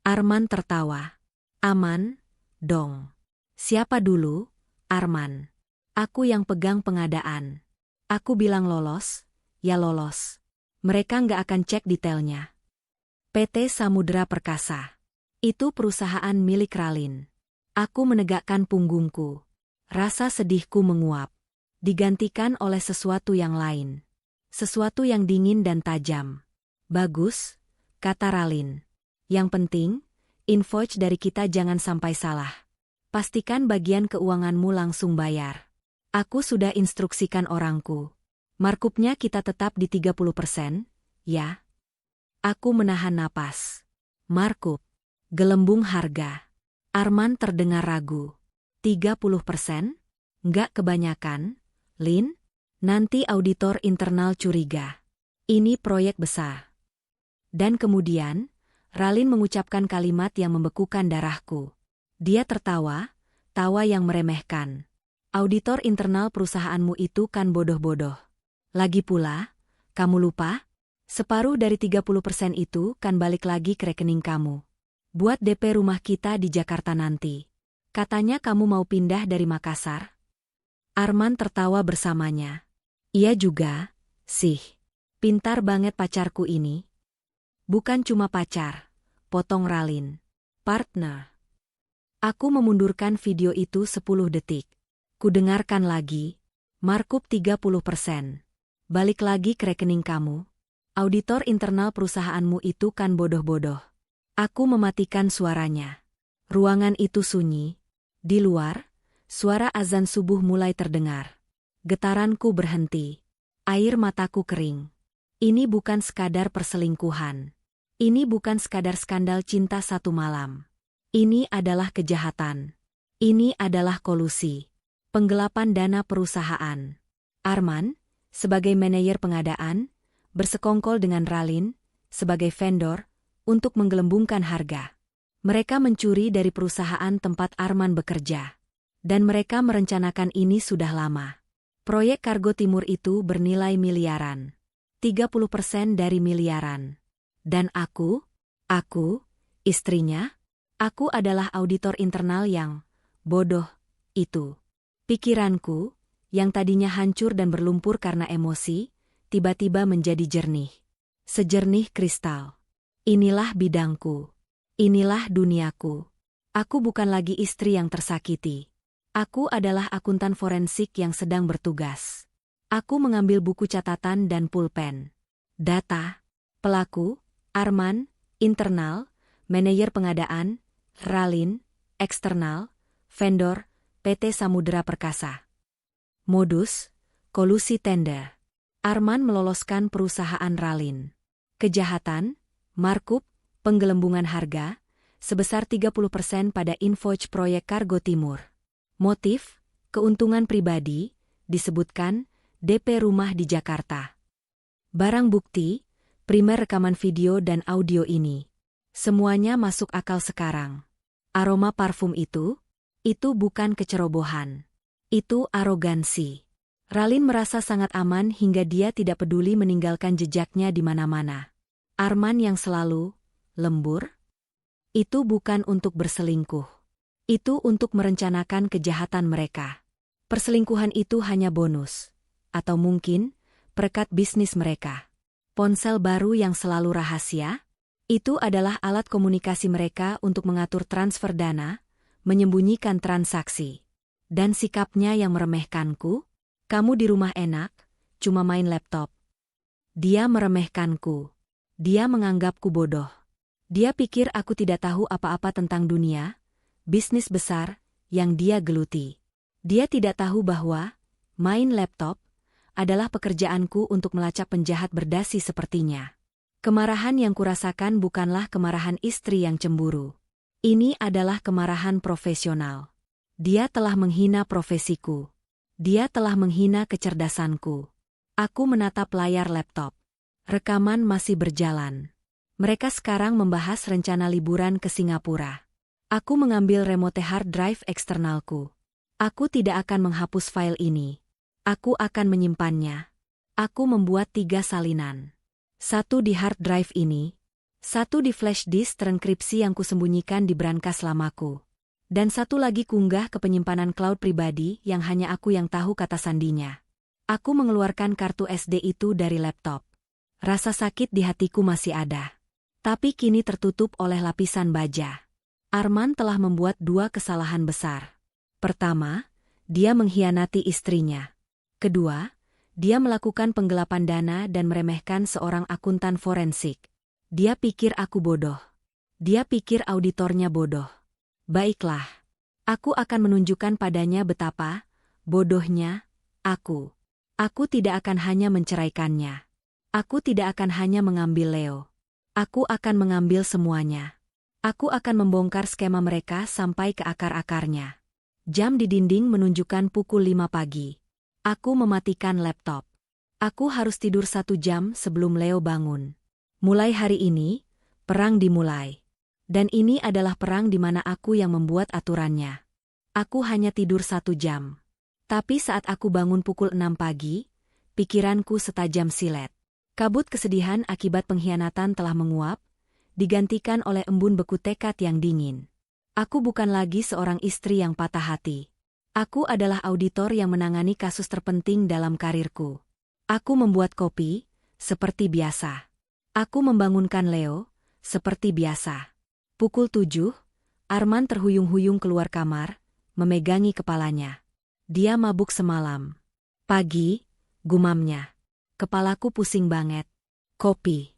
Arman tertawa. Aman, dong. Siapa dulu, Arman? Aku yang pegang pengadaan. Aku bilang lolos, ya lolos. Mereka nggak akan cek detailnya. PT Samudra Perkasa. Itu perusahaan milik Ralin. Aku menegakkan punggungku. Rasa sedihku menguap. Digantikan oleh sesuatu yang lain. Sesuatu yang dingin dan tajam. Bagus, kata Ralin. Yang penting, invoice dari kita jangan sampai salah. Pastikan bagian keuanganmu langsung bayar. Aku sudah instruksikan orangku. Markupnya kita tetap di 30%, ya? Aku menahan napas. Markup. Gelembung harga. Arman terdengar ragu. 30%? Nggak kebanyakan, Lin? Nanti auditor internal curiga. Ini proyek besar. Dan kemudian, Ralin mengucapkan kalimat yang membekukan darahku. Dia tertawa, tawa yang meremehkan. Auditor internal perusahaanmu itu kan bodoh-bodoh. Lagi pula, kamu lupa? Separuh dari 30% itu kan balik lagi ke rekening kamu. Buat DP rumah kita di Jakarta nanti. Katanya kamu mau pindah dari Makassar? Arman tertawa bersamanya. Iya juga, sih. Pintar banget pacarku ini. Bukan cuma pacar, potong Ralin. Partner. Aku memundurkan video itu 10 detik. Kudengarkan lagi. Markup 30%. Balik lagi ke rekening kamu. Auditor internal perusahaanmu itu kan bodoh-bodoh. Aku mematikan suaranya. Ruangan itu sunyi. Di luar, suara azan subuh mulai terdengar. Getaranku berhenti. Air mataku kering. Ini bukan sekadar perselingkuhan. Ini bukan sekadar skandal cinta satu malam. Ini adalah kejahatan. Ini adalah kolusi. Penggelapan dana perusahaan. Arman, sebagai manajer pengadaan, bersekongkol dengan Ralin, sebagai vendor, untuk menggelembungkan harga. Mereka mencuri dari perusahaan tempat Arman bekerja. Dan mereka merencanakan ini sudah lama. Proyek Kargo Timur itu bernilai miliaran. 30% dari miliaran. Dan aku, istrinya, aku adalah auditor internal yang bodoh itu. Pikiranku, yang tadinya hancur dan berlumpur karena emosi, tiba-tiba menjadi jernih. Sejernih kristal. Inilah bidangku. Inilah duniaku. Aku bukan lagi istri yang tersakiti. Aku adalah akuntan forensik yang sedang bertugas. Aku mengambil buku catatan dan pulpen. Data, pelaku, Arman, internal, manajer pengadaan, Ralin, eksternal, vendor, PT Samudra Perkasa. Modus, kolusi tender. Arman meloloskan perusahaan Ralin. Kejahatan, markup, penggelembungan harga, sebesar 30% pada invoice proyek Kargo Timur. Motif, keuntungan pribadi, disebutkan, DP rumah di Jakarta. Barang bukti, primer rekaman video dan audio ini. Semuanya masuk akal sekarang. Aroma parfum itu bukan kecerobohan. Itu arogansi. Ralin merasa sangat aman hingga dia tidak peduli meninggalkan jejaknya di mana-mana. Arman yang selalu lembur, itu bukan untuk berselingkuh. Itu untuk merencanakan kejahatan mereka. Perselingkuhan itu hanya bonus. Atau mungkin, perekat bisnis mereka. Ponsel baru yang selalu rahasia, itu adalah alat komunikasi mereka untuk mengatur transfer dana, menyembunyikan transaksi. Dan sikapnya yang meremehkanku, kamu di rumah enak, cuma main laptop. Dia meremehkanku. Dia menganggapku bodoh. Dia pikir aku tidak tahu apa-apa tentang dunia, bisnis besar, yang dia geluti. Dia tidak tahu bahwa main laptop adalah pekerjaanku untuk melacak penjahat berdasi sepertinya. Kemarahan yang kurasakan bukanlah kemarahan istri yang cemburu. Ini adalah kemarahan profesional. Dia telah menghina profesiku. Dia telah menghina kecerdasanku. Aku menatap layar laptop. Rekaman masih berjalan. Mereka sekarang membahas rencana liburan ke Singapura. Aku mengambil remote hard drive eksternalku. Aku tidak akan menghapus file ini. Aku akan menyimpannya. Aku membuat 3 salinan. 1 di hard drive ini, 1 di flash disk terenkripsi yang kusembunyikan di brankas lamaku, dan 1 lagi kunggah ke penyimpanan cloud pribadi yang hanya aku yang tahu kata sandinya. Aku mengeluarkan kartu SD itu dari laptop. Rasa sakit di hatiku masih ada. Tapi kini tertutup oleh lapisan baja. Arman telah membuat 2 kesalahan besar. Pertama, dia mengkhianati istrinya. Kedua, dia melakukan penggelapan dana dan meremehkan seorang akuntan forensik. Dia pikir aku bodoh. Dia pikir auditornya bodoh. Baiklah, aku akan menunjukkan padanya betapa bodohnya aku. Aku tidak akan hanya menceraikannya. Aku tidak akan hanya mengambil Leo. Aku akan mengambil semuanya. Aku akan membongkar skema mereka sampai ke akar-akarnya. Jam di dinding menunjukkan pukul 5 pagi. Aku mematikan laptop. Aku harus tidur 1 jam sebelum Leo bangun. Mulai hari ini, perang dimulai. Dan ini adalah perang di mana aku yang membuat aturannya. Aku hanya tidur 1 jam. Tapi saat aku bangun pukul 6 pagi, pikiranku setajam silet. Kabut kesedihan akibat pengkhianatan telah menguap, digantikan oleh embun beku tekad yang dingin. Aku bukan lagi seorang istri yang patah hati. Aku adalah auditor yang menangani kasus terpenting dalam karirku. Aku membuat kopi, seperti biasa. Aku membangunkan Leo, seperti biasa. Pukul 7, Arman terhuyung-huyung keluar kamar, memegangi kepalanya. Dia mabuk semalam. Pagi, gumamnya. Kepalaku pusing banget. Kopi.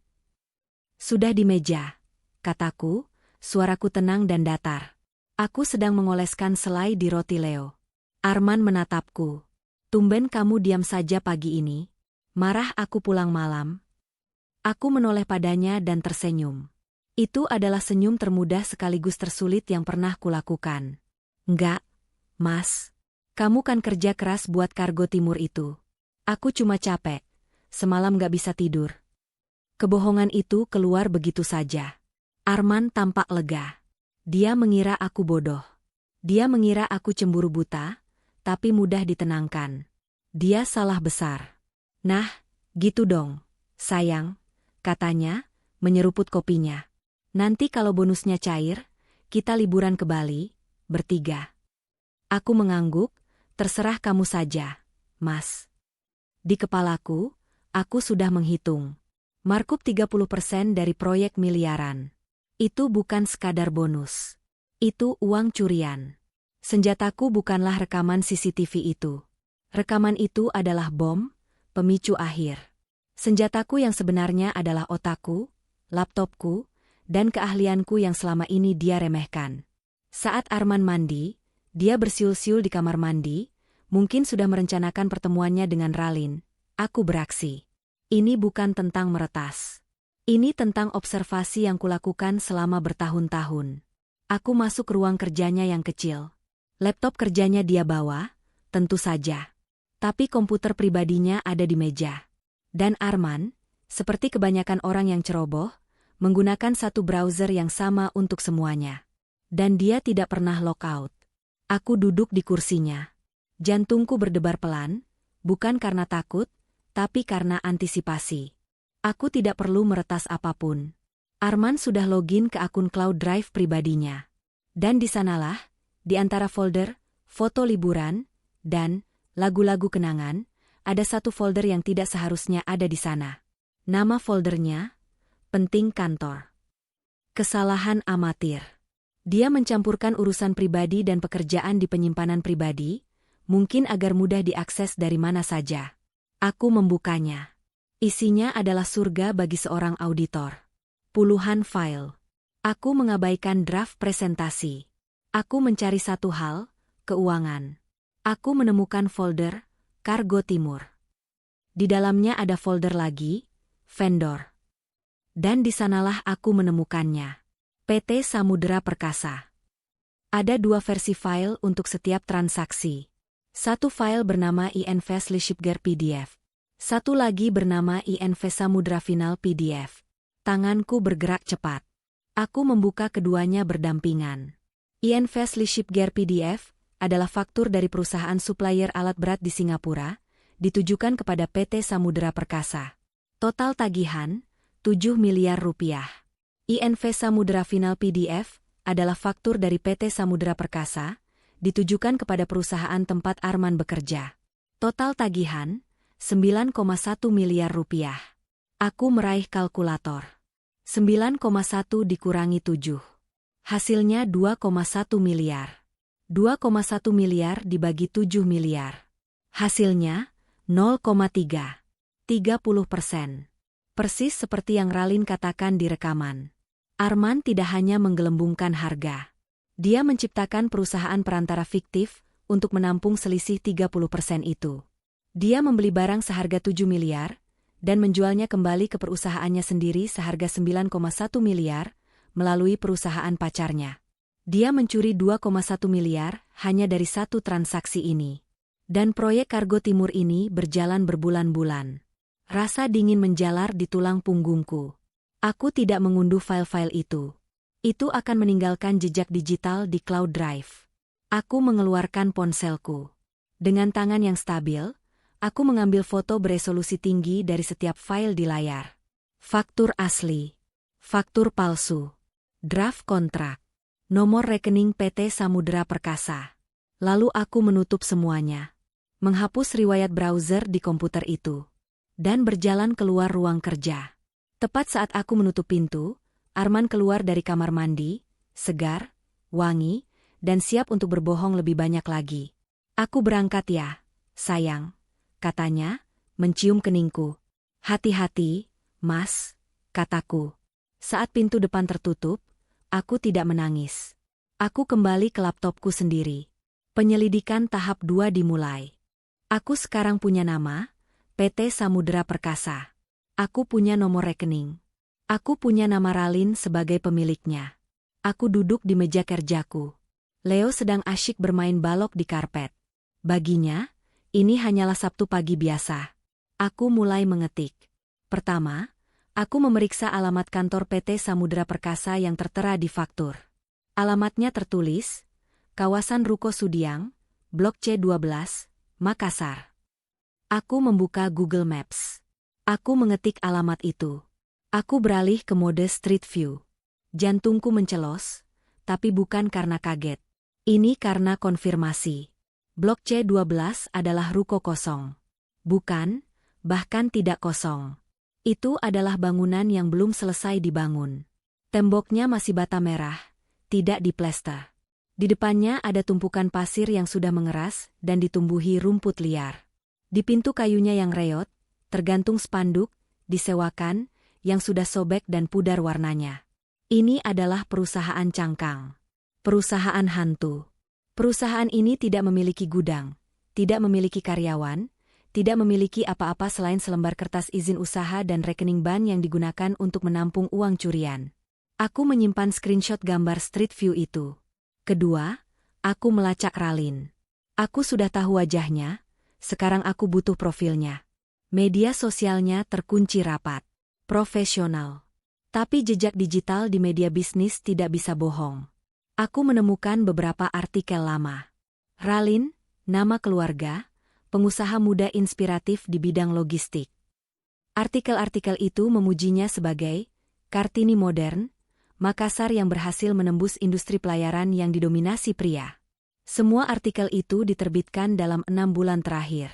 Sudah di meja, kataku, suaraku tenang dan datar. Aku sedang mengoleskan selai di roti Leo. Arman menatapku. Tumben kamu diam saja pagi ini. Marah aku pulang malam. Aku menoleh padanya dan tersenyum. Itu adalah senyum termudah sekaligus tersulit yang pernah kulakukan. Enggak, Mas. Kamu kan kerja keras buat Kargo Timur itu. Aku cuma capek. Semalam gak bisa tidur. Kebohongan itu keluar begitu saja. Arman tampak lega. Dia mengira aku bodoh. Dia mengira aku cemburu buta, tapi mudah ditenangkan. Dia salah besar. Nah, gitu dong, sayang, katanya, menyeruput kopinya. Nanti kalau bonusnya cair, kita liburan ke Bali, bertiga. Aku mengangguk, terserah kamu saja, Mas. Di kepalaku, aku sudah menghitung. Markup 30% dari proyek miliaran. Itu bukan sekadar bonus. Itu uang curian. Senjataku bukanlah rekaman CCTV itu. Rekaman itu adalah bom, pemicu akhir. Senjataku yang sebenarnya adalah otakku, laptopku, dan keahlianku yang selama ini dia remehkan. Saat Arman mandi, dia bersiul-siul di kamar mandi, mungkin sudah merencanakan pertemuannya dengan Ralin. Aku beraksi. Ini bukan tentang meretas. Ini tentang observasi yang kulakukan selama bertahun-tahun. Aku masuk ruang kerjanya yang kecil. Laptop kerjanya dia bawa, tentu saja. Tapi komputer pribadinya ada di meja. Dan Arman, seperti kebanyakan orang yang ceroboh, menggunakan satu browser yang sama untuk semuanya. Dan dia tidak pernah lockout. Aku duduk di kursinya. Jantungku berdebar pelan, bukan karena takut, tapi karena antisipasi. Aku tidak perlu meretas apapun. Arman sudah login ke akun cloud drive pribadinya. Dan di sanalah, di antara folder, foto liburan, dan lagu-lagu kenangan, ada satu folder yang tidak seharusnya ada di sana. Nama foldernya, Penting Kantor. Kesalahan amatir. Dia mencampurkan urusan pribadi dan pekerjaan di penyimpanan pribadi, mungkin agar mudah diakses dari mana saja. Aku membukanya. Isinya adalah surga bagi seorang auditor. Puluhan file. Aku mengabaikan draft presentasi. Aku mencari satu hal, keuangan. Aku menemukan folder, Kargo Timur. Di dalamnya ada folder lagi, vendor. Dan di sanalah aku menemukannya. PT Samudra Perkasa. Ada dua versi file untuk setiap transaksi. Satu file bernama INVEST Lishipger PDF. Satu lagi bernama INVEST Samudra Final PDF. Tanganku bergerak cepat. Aku membuka keduanya berdampingan. INVEST Lishipger PDF adalah faktur dari perusahaan supplier alat berat di Singapura, ditujukan kepada PT Samudra Perkasa. Total tagihan, 7 miliar rupiah. INVEST Samudra Final PDF adalah faktur dari PT Samudra Perkasa, ditujukan kepada perusahaan tempat Arman bekerja. Total tagihan, 9,1 miliar rupiah. Aku meraih kalkulator. 9,1 dikurangi 7. Hasilnya 2,1 miliar. 2,1 miliar dibagi 7 miliar. Hasilnya, 0,3. 30%. Persis seperti yang Ralin katakan di rekaman. Arman tidak hanya menggelembungkan harga. Dia menciptakan perusahaan perantara fiktif untuk menampung selisih 30% itu. Dia membeli barang seharga 7 miliar dan menjualnya kembali ke perusahaannya sendiri seharga 9,1 miliar melalui perusahaan pacarnya. Dia mencuri 2,1 miliar hanya dari satu transaksi ini. Dan proyek Kargo Timur ini berjalan berbulan-bulan. Rasa dingin menjalar di tulang punggungku. Aku tidak mengunduh file-file itu. Itu akan meninggalkan jejak digital di cloud drive. Aku mengeluarkan ponselku. Dengan tangan yang stabil, aku mengambil foto beresolusi tinggi dari setiap file di layar. Faktur asli. Faktur palsu. Draft kontrak. Nomor rekening PT Samudra Perkasa. Lalu aku menutup semuanya. Menghapus riwayat browser di komputer itu. Dan berjalan keluar ruang kerja. Tepat saat aku menutup pintu, Arman keluar dari kamar mandi, segar, wangi, dan siap untuk berbohong lebih banyak lagi. Aku berangkat ya, sayang, katanya, mencium keningku. Hati-hati, Mas, kataku. Saat pintu depan tertutup, aku tidak menangis. Aku kembali ke laptopku sendiri. Penyelidikan tahap 2 dimulai. Aku sekarang punya nama, PT Samudra Perkasa. Aku punya nomor rekening. Aku punya nama Ralin sebagai pemiliknya. Aku duduk di meja kerjaku. Leo sedang asyik bermain balok di karpet. Baginya, ini hanyalah Sabtu pagi biasa. Aku mulai mengetik. Pertama, aku memeriksa alamat kantor PT Samudra Perkasa yang tertera di faktur. Alamatnya tertulis, kawasan Ruko Sudiang, Blok C12, Makassar. Aku membuka Google Maps. Aku mengetik alamat itu. Aku beralih ke mode Street View. Jantungku mencelos, tapi bukan karena kaget. Ini karena konfirmasi. Blok C12 adalah ruko kosong. Bukan, bahkan tidak kosong. Itu adalah bangunan yang belum selesai dibangun. Temboknya masih bata merah, tidak diplester. Di depannya ada tumpukan pasir yang sudah mengeras dan ditumbuhi rumput liar. Di pintu kayunya yang reot, tergantung spanduk, disewakan, yang sudah sobek dan pudar warnanya. Ini adalah perusahaan cangkang. Perusahaan hantu. Perusahaan ini tidak memiliki gudang, tidak memiliki karyawan, tidak memiliki apa-apa selain selembar kertas izin usaha dan rekening bank yang digunakan untuk menampung uang curian. Aku menyimpan screenshot gambar Street View itu. Kedua, aku melacak Ralin. Aku sudah tahu wajahnya, sekarang aku butuh profilnya. Media sosialnya terkunci rapat. Profesional. Tapi jejak digital di media bisnis tidak bisa bohong. Aku menemukan beberapa artikel lama. Ralin, nama keluarga, pengusaha muda inspiratif di bidang logistik. Artikel-artikel itu memujinya sebagai Kartini modern, Makassar yang berhasil menembus industri pelayaran yang didominasi pria. Semua artikel itu diterbitkan dalam 6 bulan terakhir.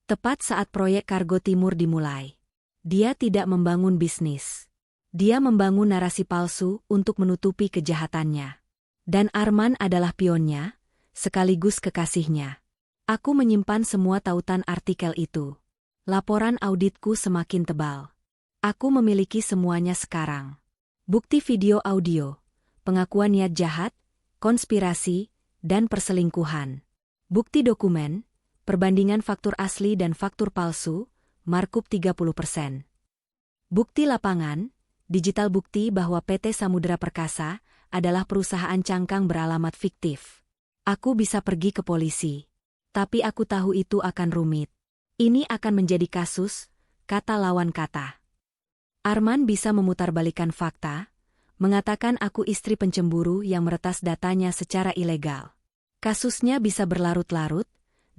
Tepat saat proyek Kargo Timur dimulai. Dia tidak membangun bisnis. Dia membangun narasi palsu untuk menutupi kejahatannya. Dan Arman adalah pionnya, sekaligus kekasihnya. Aku menyimpan semua tautan artikel itu. Laporan auditku semakin tebal. Aku memiliki semuanya sekarang. Bukti video audio, pengakuan niat jahat, konspirasi, dan perselingkuhan. Bukti dokumen, perbandingan faktur asli dan faktur palsu, markup 30%. Bukti lapangan, digital bukti bahwa PT Samudra Perkasa adalah perusahaan cangkang beralamat fiktif. Aku bisa pergi ke polisi. Tapi aku tahu itu akan rumit. Ini akan menjadi kasus, kata lawan kata. Arman bisa memutarbalikkan fakta, mengatakan aku istri pencemburu yang meretas datanya secara ilegal. Kasusnya bisa berlarut-larut,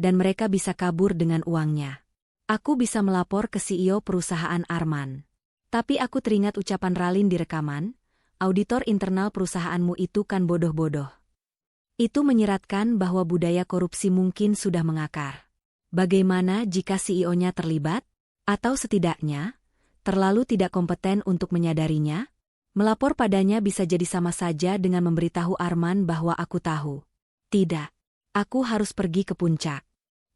dan mereka bisa kabur dengan uangnya. Aku bisa melapor ke CEO perusahaan Arman. Tapi aku teringat ucapan Ralin di rekaman, auditor internal perusahaanmu itu kan bodoh-bodoh. Itu menyiratkan bahwa budaya korupsi mungkin sudah mengakar. Bagaimana jika CEO-nya terlibat? Atau setidaknya, terlalu tidak kompeten untuk menyadarinya? Melapor padanya bisa jadi sama saja dengan memberitahu Arman bahwa aku tahu. Tidak. Aku harus pergi ke puncak.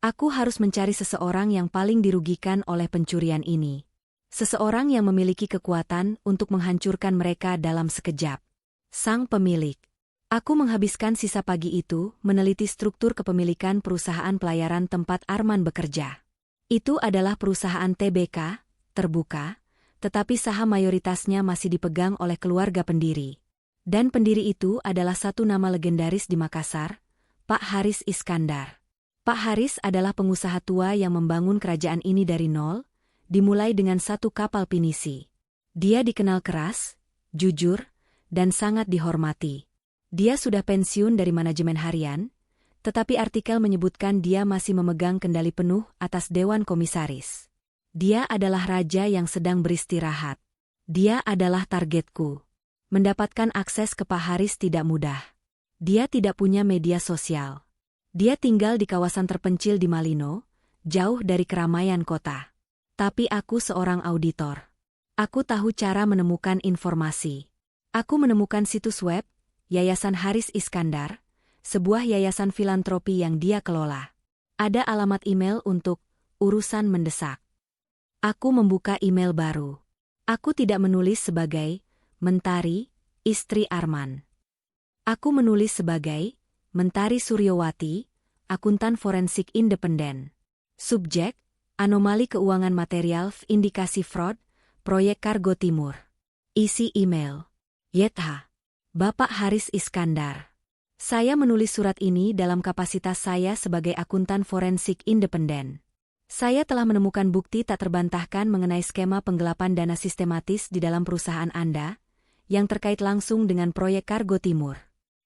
Aku harus mencari seseorang yang paling dirugikan oleh pencurian ini. Seseorang yang memiliki kekuatan untuk menghancurkan mereka dalam sekejap. Sang pemilik. Aku menghabiskan sisa pagi itu meneliti struktur kepemilikan perusahaan pelayaran tempat Arman bekerja. Itu adalah perusahaan TBK, terbuka, tetapi saham mayoritasnya masih dipegang oleh keluarga pendiri. Dan pendiri itu adalah satu nama legendaris di Makassar, Pak Haris Iskandar. Pak Haris adalah pengusaha tua yang membangun kerajaan ini dari nol, dimulai dengan satu kapal pinisi. Dia dikenal keras, jujur, dan sangat dihormati. Dia sudah pensiun dari manajemen harian, tetapi artikel menyebutkan dia masih memegang kendali penuh atas Dewan Komisaris. Dia adalah raja yang sedang beristirahat. Dia adalah targetku. Mendapatkan akses ke Pak Haris tidak mudah. Dia tidak punya media sosial. Dia tinggal di kawasan terpencil di Malino, jauh dari keramaian kota. Tapi aku seorang auditor. Aku tahu cara menemukan informasi. Aku menemukan situs web, Yayasan Haris Iskandar, sebuah yayasan filantropi yang dia kelola. Ada alamat email untuk urusan mendesak. Aku membuka email baru. Aku tidak menulis sebagai Mentari, istri Arman. Aku menulis sebagai Mentari Suryowati, akuntan forensik independen. Subjek, anomali keuangan material, indikasi fraud, proyek Kargo Timur. Isi email. Yetha. Bapak Haris Iskandar. Saya menulis surat ini dalam kapasitas saya sebagai akuntan forensik independen. Saya telah menemukan bukti tak terbantahkan mengenai skema penggelapan dana sistematis di dalam perusahaan Anda, yang terkait langsung dengan proyek Kargo Timur.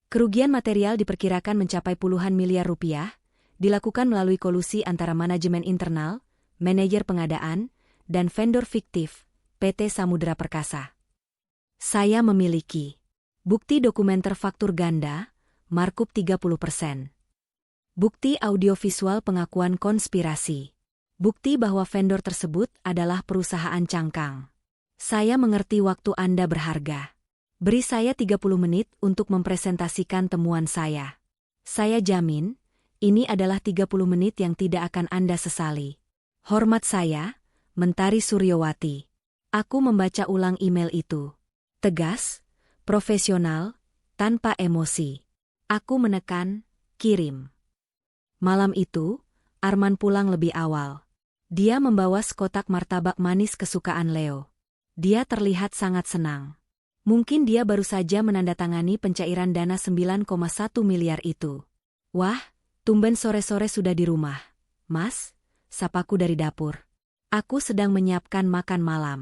Kerugian material diperkirakan mencapai puluhan miliar rupiah, dilakukan melalui kolusi antara manajemen internal, manajer pengadaan, dan vendor fiktif, PT Samudra Perkasa. Saya memiliki bukti dokumenter faktur ganda, markup 30%. Bukti audiovisual pengakuan konspirasi. Bukti bahwa vendor tersebut adalah perusahaan cangkang. Saya mengerti waktu Anda berharga. Beri saya 30 menit untuk mempresentasikan temuan saya. Saya jamin, ini adalah 30 menit yang tidak akan Anda sesali. Hormat saya, Mentari Suryowati. Aku membaca ulang email itu. Tegas, profesional, tanpa emosi. Aku menekan, kirim. Malam itu, Arman pulang lebih awal. Dia membawa sekotak martabak manis kesukaan Leo. Dia terlihat sangat senang. Mungkin dia baru saja menandatangani pencairan dana 9,1 miliar itu. Wah, tumben sore-sore sudah di rumah. Mas, sapaku dari dapur. Aku sedang menyiapkan makan malam.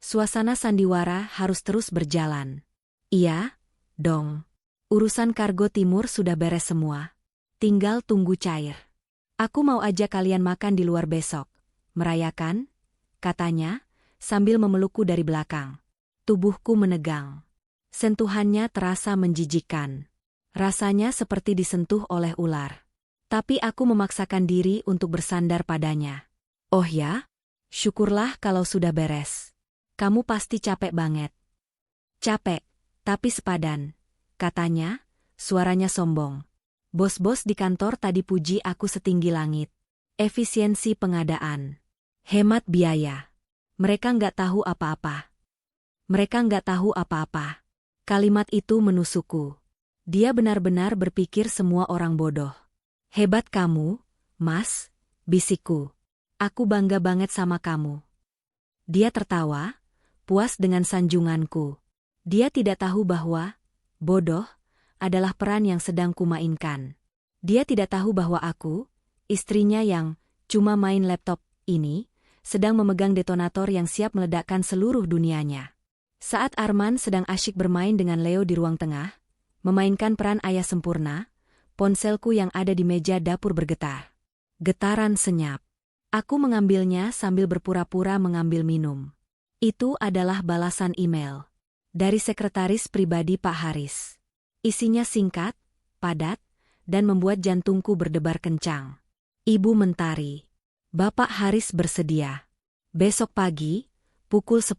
Suasana sandiwara harus terus berjalan. Iya, dong. Urusan kargo timur sudah beres semua. Tinggal tunggu cair. Aku mau ajak kalian makan di luar besok. Merayakan, katanya, sambil memelukku dari belakang. Tubuhku menegang. Sentuhannya terasa menjijikkan. Rasanya seperti disentuh oleh ular. Tapi aku memaksakan diri untuk bersandar padanya. Oh ya? Syukurlah kalau sudah beres. Kamu pasti capek banget. Capek, tapi sepadan, katanya, suaranya sombong. Bos-bos di kantor tadi puji aku setinggi langit. Efisiensi pengadaan. Hemat biaya. Mereka nggak tahu apa-apa. Mereka nggak tahu apa-apa. Kalimat itu menusukku. Dia benar-benar berpikir semua orang bodoh. Hebat kamu, Mas, bisikku. Aku bangga banget sama kamu. Dia tertawa, puas dengan sanjunganku. Dia tidak tahu bahwa, bodoh, adalah peran yang sedang kumainkan. Dia tidak tahu bahwa aku, istrinya yang cuma main laptop ini, sedang memegang detonator yang siap meledakkan seluruh dunianya. Saat Arman sedang asyik bermain dengan Leo di ruang tengah, memainkan peran ayah sempurna, ponselku yang ada di meja dapur bergetar. Getaran senyap. Aku mengambilnya sambil berpura-pura mengambil minum. Itu adalah balasan email dari sekretaris pribadi Pak Haris. Isinya singkat, padat, dan membuat jantungku berdebar kencang. Ibu Mentari, Bapak Haris bersedia. Besok pagi, pukul 10.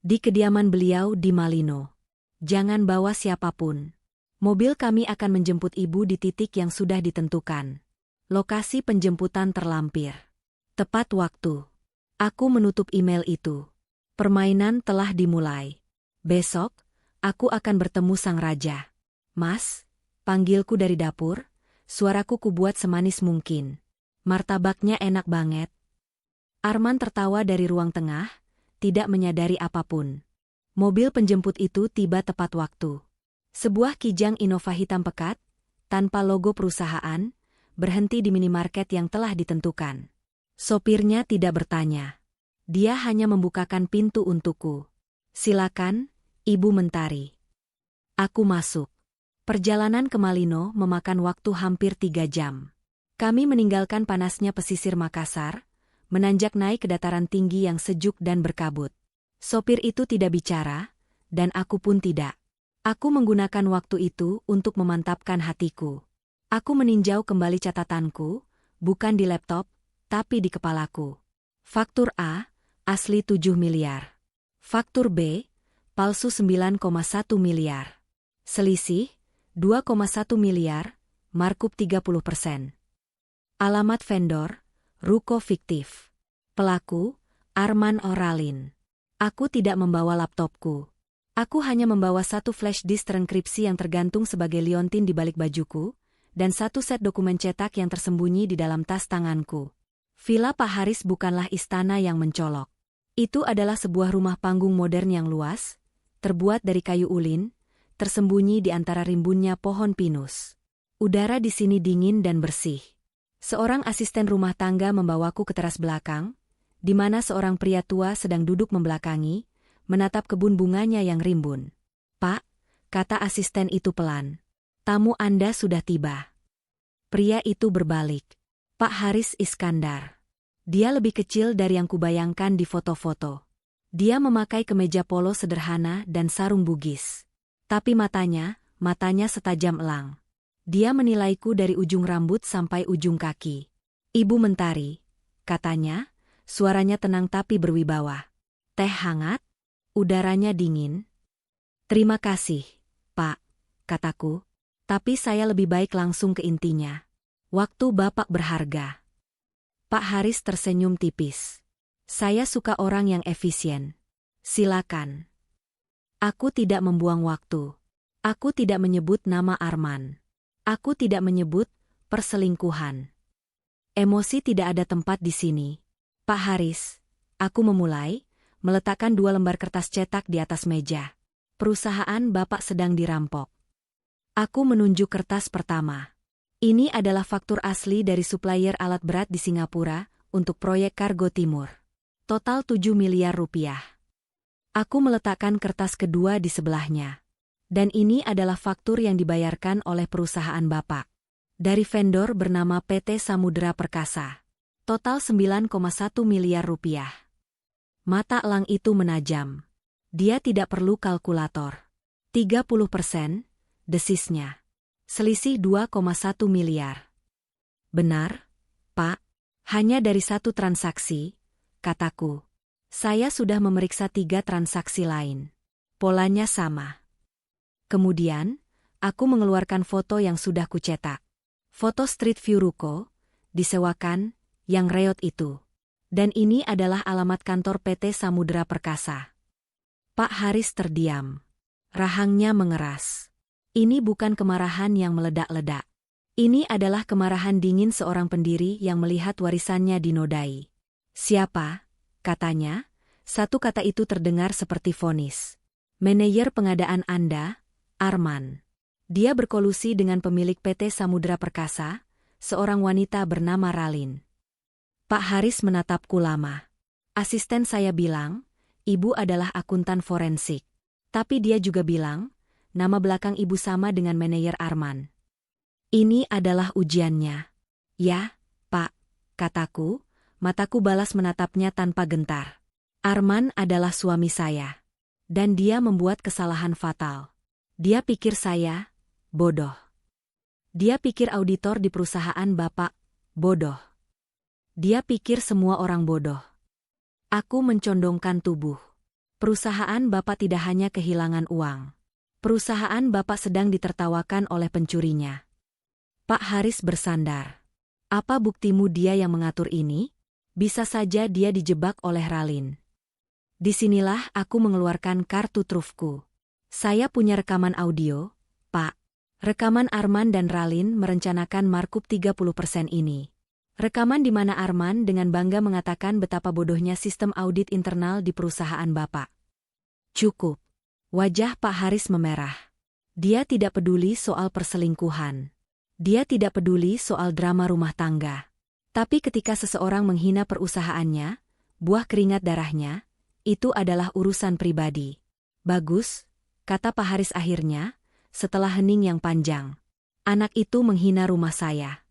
Di kediaman beliau di Malino. Jangan bawa siapapun. Mobil kami akan menjemput ibu di titik yang sudah ditentukan. Lokasi penjemputan terlampir. Tepat waktu. Aku menutup email itu. Permainan telah dimulai. Besok, aku akan bertemu sang raja. Mas, panggilku dari dapur, suaraku kubuat semanis mungkin. Martabaknya enak banget. Arman tertawa dari ruang tengah, tidak menyadari apapun. Mobil penjemput itu tiba tepat waktu. Sebuah kijang Innova hitam pekat, tanpa logo perusahaan, berhenti di minimarket yang telah ditentukan. Sopirnya tidak bertanya. Dia hanya membukakan pintu untukku. Silakan, Ibu Mentari. Aku masuk. Perjalanan ke Malino memakan waktu hampir 3 jam. Kami meninggalkan panasnya pesisir Makassar, menanjak naik ke dataran tinggi yang sejuk dan berkabut. Sopir itu tidak bicara, dan aku pun tidak. Aku menggunakan waktu itu untuk memantapkan hatiku. Aku meninjau kembali catatanku, bukan di laptop, tapi di kepalaku. Faktur A, asli 7 miliar. Faktur B, palsu 9,1 miliar. Selisih, 2,1 miliar, markup 30%. Alamat vendor, ruko fiktif. Pelaku, Arman Oralin. Aku tidak membawa laptopku. Aku hanya membawa satu flash disk terenkripsi yang tergantung sebagai liontin di balik bajuku, dan satu set dokumen cetak yang tersembunyi di dalam tas tanganku. Villa Pak Haris bukanlah istana yang mencolok. Itu adalah sebuah rumah panggung modern yang luas, terbuat dari kayu ulin, tersembunyi di antara rimbunnya pohon pinus. Udara di sini dingin dan bersih. Seorang asisten rumah tangga membawaku ke teras belakang, di mana seorang pria tua sedang duduk membelakangi, menatap kebun bunganya yang rimbun. Pak, kata asisten itu pelan. Tamu Anda sudah tiba. Pria itu berbalik. Pak Haris Iskandar. Dia lebih kecil dari yang kubayangkan di foto-foto. Dia memakai kemeja polo sederhana dan sarung bugis. Tapi matanya setajam elang. Dia menilaiku dari ujung rambut sampai ujung kaki. Ibu Mentari, katanya, suaranya tenang tapi berwibawa. Teh hangat? Udaranya dingin. Terima kasih, Pak, kataku. Tapi saya lebih baik langsung ke intinya. Waktu Bapak berharga. Pak Haris tersenyum tipis. Saya suka orang yang efisien. Silakan. Aku tidak membuang waktu. Aku tidak menyebut nama Arman. Aku tidak menyebut perselingkuhan. Emosi tidak ada tempat di sini. Pak Haris, aku memulai, meletakkan 2 lembar kertas cetak di atas meja. Perusahaan Bapak sedang dirampok. Aku menunjuk kertas pertama. Ini adalah faktur asli dari supplier alat berat di Singapura untuk proyek Kargo Timur. Total 7 miliar rupiah. Aku meletakkan kertas kedua di sebelahnya. Dan ini adalah faktur yang dibayarkan oleh perusahaan Bapak. Dari vendor bernama PT Samudra Perkasa. Total 9,1 miliar rupiah. Mata elang itu menajam. Dia tidak perlu kalkulator. 30%, desisnya. Selisih 2,1 miliar. Benar, Pak. Hanya dari 1 transaksi, kataku. Saya sudah memeriksa 3 transaksi lain. Polanya sama. Kemudian, aku mengeluarkan foto yang sudah kucetak. Foto Street View ruko, disewakan, yang reot itu. Dan ini adalah alamat kantor PT Samudra Perkasa. Pak Haris terdiam. Rahangnya mengeras. Ini bukan kemarahan yang meledak-ledak. Ini adalah kemarahan dingin seorang pendiri yang melihat warisannya dinodai. Siapa? Katanya. Satu kata itu terdengar seperti vonis. Manajer pengadaan Anda, Arman. Dia berkolusi dengan pemilik PT Samudra Perkasa, seorang wanita bernama Ralin. Pak Haris menatapku lama. Asisten saya bilang, ibu adalah akuntan forensik. Tapi dia juga bilang, nama belakang ibu sama dengan manajer Arman. Ini adalah ujiannya. Ya, Pak, kataku, mataku balas menatapnya tanpa gentar. Arman adalah suami saya. Dan dia membuat kesalahan fatal. Dia pikir saya bodoh. Dia pikir auditor di perusahaan Bapak bodoh. Dia pikir semua orang bodoh. Aku mencondongkan tubuh. Perusahaan Bapak tidak hanya kehilangan uang. Perusahaan Bapak sedang ditertawakan oleh pencurinya. Pak Haris bersandar. Apa buktimu dia yang mengatur ini? Bisa saja dia dijebak oleh Ralin. Disinilah aku mengeluarkan kartu trufku. Saya punya rekaman audio, Pak. Rekaman Arman dan Ralin merencanakan markup 30% ini. Rekaman di mana Arman dengan bangga mengatakan betapa bodohnya sistem audit internal di perusahaan Bapak. Cukup. Wajah Pak Haris memerah. Dia tidak peduli soal perselingkuhan. Dia tidak peduli soal drama rumah tangga. Tapi ketika seseorang menghina perusahaannya, buah keringat darahnya, itu adalah urusan pribadi. Bagus, kata Pak Haris akhirnya, setelah hening yang panjang. Anak itu menghina rumah saya.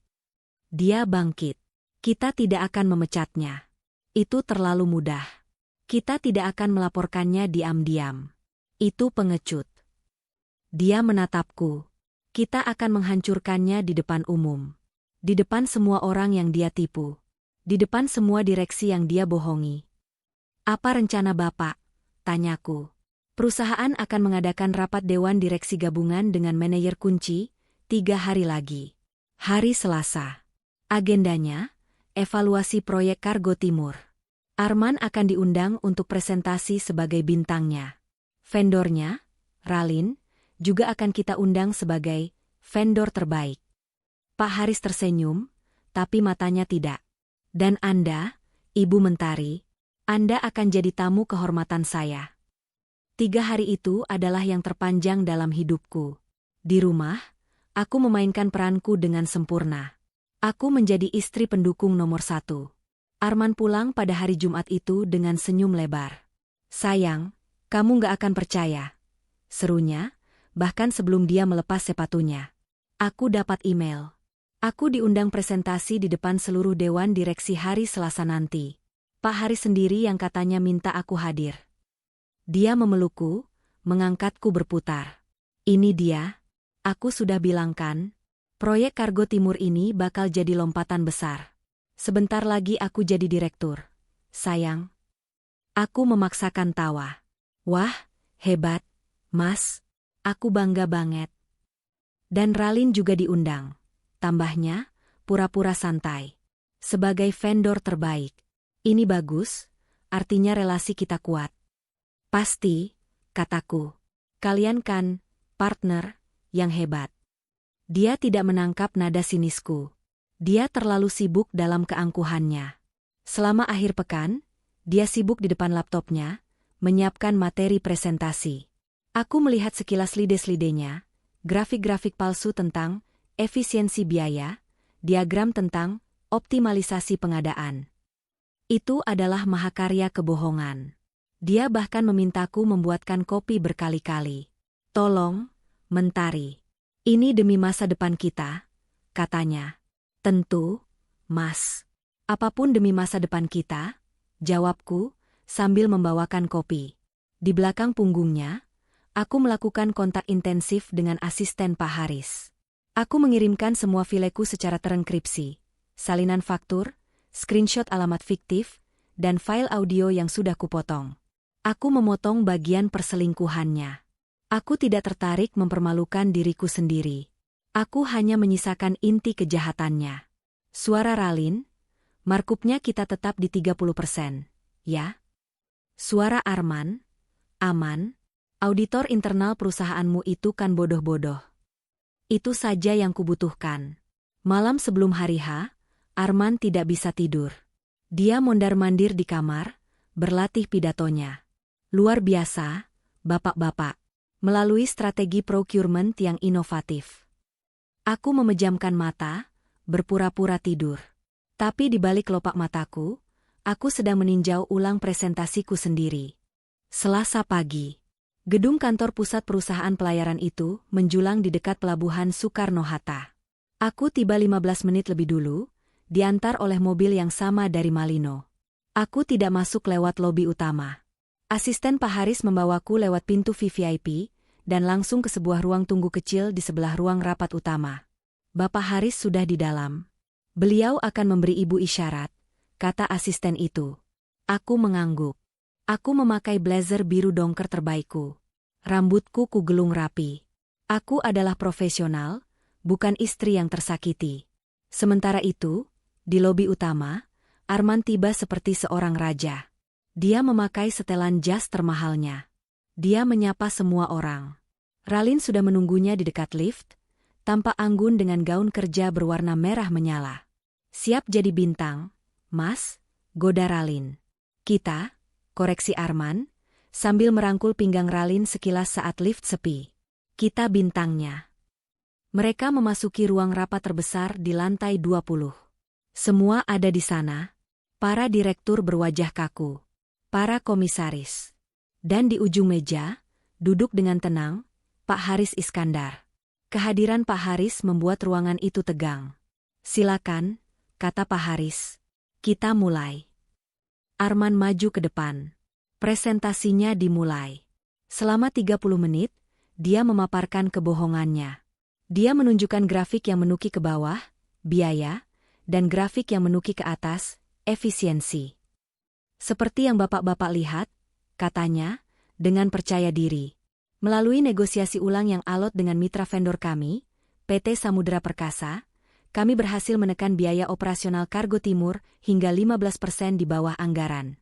Dia bangkit. Kita tidak akan memecatnya. Itu terlalu mudah. Kita tidak akan melaporkannya diam-diam. Itu pengecut. Dia menatapku. Kita akan menghancurkannya di depan umum. Di depan semua orang yang dia tipu. Di depan semua direksi yang dia bohongi. Apa rencana Bapak? Tanyaku. Perusahaan akan mengadakan rapat Dewan Direksi Gabungan dengan manajer kunci, 3 hari lagi. Hari Selasa. Agendanya, evaluasi proyek Kargo Timur. Arman akan diundang untuk presentasi sebagai bintangnya. Vendornya, Ralin, juga akan kita undang sebagai vendor terbaik. Pak Haris tersenyum, tapi matanya tidak. Dan Anda, Ibu Mentari, Anda akan jadi tamu kehormatan saya. 3 hari itu adalah yang terpanjang dalam hidupku. Di rumah, aku memainkan peranku dengan sempurna. Aku menjadi istri pendukung nomor 1. Arman pulang pada hari Jumat itu dengan senyum lebar. Sayang, kamu gak akan percaya. Serunya, bahkan sebelum dia melepas sepatunya. Aku dapat email. Aku diundang presentasi di depan seluruh dewan direksi hari Selasa nanti. Pak Haris sendiri yang katanya minta aku hadir. Dia memelukku, mengangkatku berputar. Ini dia, aku sudah bilang kan, proyek Kargo Timur ini bakal jadi lompatan besar. Sebentar lagi aku jadi direktur. Sayang. Aku memaksakan tawa. Wah, hebat, Mas. Aku bangga banget. Dan Ralin juga diundang. Tambahnya, pura-pura santai. Sebagai vendor terbaik. Ini bagus, artinya relasi kita kuat. Pasti, kataku. Kalian kan, partner, yang hebat. Dia tidak menangkap nada sinisku. Dia terlalu sibuk dalam keangkuhannya. Selama akhir pekan, dia sibuk di depan laptopnya, menyiapkan materi presentasi. Aku melihat sekilas lide-lidenya, grafik-grafik palsu tentang efisiensi biaya, diagram tentang optimalisasi pengadaan. Itu adalah mahakarya kebohongan. Dia bahkan memintaku membuatkan kopi berkali-kali. Tolong, Mentari. Ini demi masa depan kita, katanya. Tentu, Mas. Apapun demi masa depan kita, jawabku, sambil membawakan kopi. Di belakang punggungnya, aku melakukan kontak intensif dengan asisten Pak Haris. Aku mengirimkan semua fileku secara terenkripsi, salinan faktur, screenshot alamat fiktif, dan file audio yang sudah kupotong. Aku memotong bagian perselingkuhannya. Aku tidak tertarik mempermalukan diriku sendiri. Aku hanya menyisakan inti kejahatannya. Suara Ralin, markupnya kita tetap di 30%, ya? Suara Arman, aman, auditor internal perusahaanmu itu kan bodoh-bodoh. Itu saja yang kubutuhkan. Malam sebelum hari H, Arman tidak bisa tidur. Dia mondar-mandir di kamar, berlatih pidatonya. Luar biasa, bapak-bapak, melalui strategi procurement yang inovatif. Aku memejamkan mata, berpura-pura tidur. Tapi di balik kelopak mataku, aku sedang meninjau ulang presentasiku sendiri. Selasa pagi. Gedung kantor pusat perusahaan pelayaran itu menjulang di dekat pelabuhan Soekarno-Hatta. Aku tiba 15 menit lebih dulu, diantar oleh mobil yang sama dari Malino. Aku tidak masuk lewat lobi utama. Asisten Pak Haris membawaku lewat pintu VVIP, dan langsung ke sebuah ruang tunggu kecil di sebelah ruang rapat utama. Bapak Haris sudah di dalam. Beliau akan memberi ibu isyarat, kata asisten itu. Aku mengangguk. Aku memakai blazer biru dongker terbaikku. Rambutku kugelung rapi. Aku adalah profesional, bukan istri yang tersakiti. Sementara itu, di lobi utama, Arman tiba seperti seorang raja. Dia memakai setelan jas termahalnya. Dia menyapa semua orang. Ralin sudah menunggunya di dekat lift, tampak anggun dengan gaun kerja berwarna merah menyala. Siap jadi bintang, Mas, goda Ralin. Kita, koreksi Arman, sambil merangkul pinggang Ralin sekilas saat lift sepi. Kita bintangnya. Mereka memasuki ruang rapat terbesar di lantai 20. Semua ada di sana. Para direktur berwajah kaku. Para komisaris. Dan di ujung meja, duduk dengan tenang, Pak Haris Iskandar. Kehadiran Pak Haris membuat ruangan itu tegang. Silakan, kata Pak Haris. Kita mulai. Arman maju ke depan. Presentasinya dimulai. Selama 30 menit, dia memaparkan kebohongannya. Dia menunjukkan grafik yang menuki ke bawah, biaya, dan grafik yang menuki ke atas, efisiensi. Seperti yang bapak-bapak lihat, katanya, dengan percaya diri. Melalui negosiasi ulang yang alot dengan mitra vendor kami, PT Samudra Perkasa, kami berhasil menekan biaya operasional Kargo Timur hingga 15% di bawah anggaran.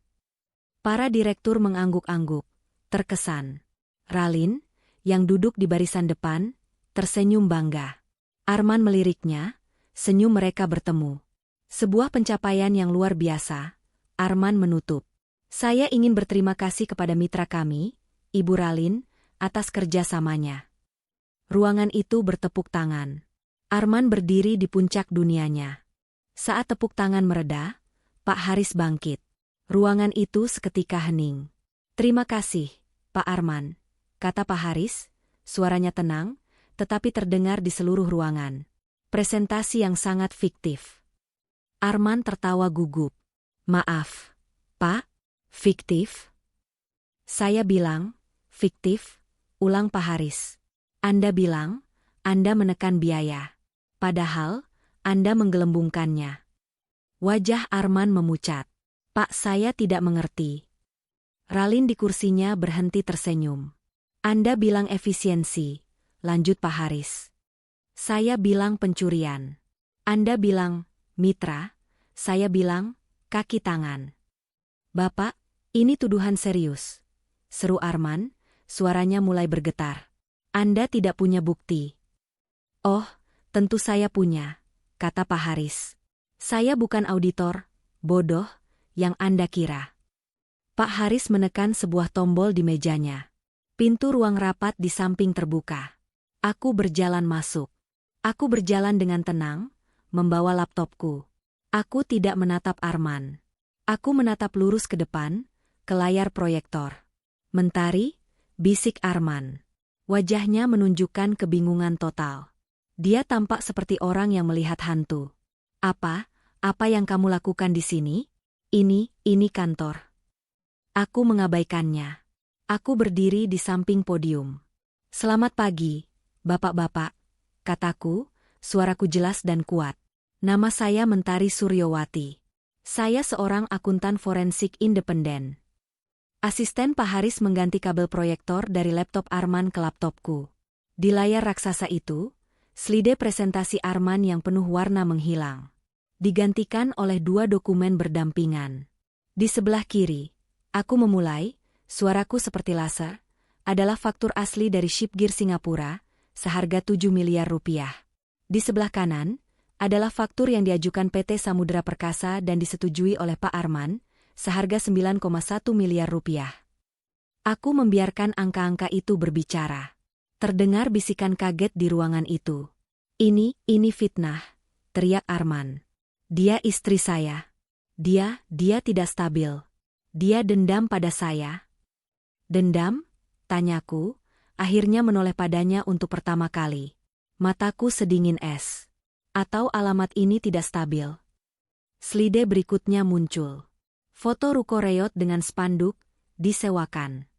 Para direktur mengangguk-angguk, terkesan. Ralin, yang duduk di barisan depan, tersenyum bangga. Arman meliriknya, senyum mereka bertemu. Sebuah pencapaian yang luar biasa. Arman menutup. Saya ingin berterima kasih kepada mitra kami, Ibu Ralin, atas kerjasamanya. Ruangan itu bertepuk tangan. Arman berdiri di puncak dunianya. Saat tepuk tangan mereda, Pak Haris bangkit. Ruangan itu seketika hening. Terima kasih, Pak Arman, kata Pak Haris, suaranya tenang, tetapi terdengar di seluruh ruangan. Presentasi yang sangat fiktif. Arman tertawa gugup. Maaf, Pak, fiktif? Saya bilang, fiktif, ulang Pak Haris. Anda bilang, Anda menekan biaya. Padahal, Anda menggelembungkannya. Wajah Arman memucat. Pak, saya tidak mengerti. Ralin di kursinya berhenti tersenyum. Anda bilang efisiensi, lanjut Pak Haris. Saya bilang pencurian. Anda bilang, mitra, saya bilang, kaki tangan. Bapak, ini tuduhan serius. Seru Arman, suaranya mulai bergetar. Anda tidak punya bukti. Oh, tentu saya punya, kata Pak Haris. Saya bukan auditor, bodoh, yang Anda kira. Pak Haris menekan sebuah tombol di mejanya. Pintu ruang rapat di samping terbuka. Aku berjalan masuk. Aku berjalan dengan tenang, membawa laptopku. Aku tidak menatap Arman. Aku menatap lurus ke depan, ke layar proyektor. Mentari, bisik Arman. Wajahnya menunjukkan kebingungan total. Dia tampak seperti orang yang melihat hantu. Apa yang kamu lakukan di sini? Ini kantor. Aku mengabaikannya. Aku berdiri di samping podium. Selamat pagi, bapak-bapak, kataku, suaraku jelas dan kuat. Nama saya Mentari Suryowati. Saya seorang akuntan forensik independen. Asisten Pak Haris mengganti kabel proyektor dari laptop Arman ke laptopku. Di layar raksasa itu, slide presentasi Arman yang penuh warna menghilang. Digantikan oleh 2 dokumen berdampingan. Di sebelah kiri, aku memulai, suaraku seperti laser, adalah faktur asli dari Shipgear Singapura, seharga 7 miliar rupiah. Di sebelah kanan, adalah faktur yang diajukan PT Samudra Perkasa dan disetujui oleh Pak Arman, seharga 9,1 miliar rupiah. Aku membiarkan angka-angka itu berbicara. Terdengar bisikan kaget di ruangan itu. Ini fitnah, teriak Arman. Dia istri saya. Dia tidak stabil. Dia dendam pada saya. Dendam? Tanyaku, akhirnya menoleh padanya untuk pertama kali. Mataku sedingin es. Atau alamat ini tidak stabil. Slide berikutnya muncul. Foto ruko reot dengan spanduk, disewakan.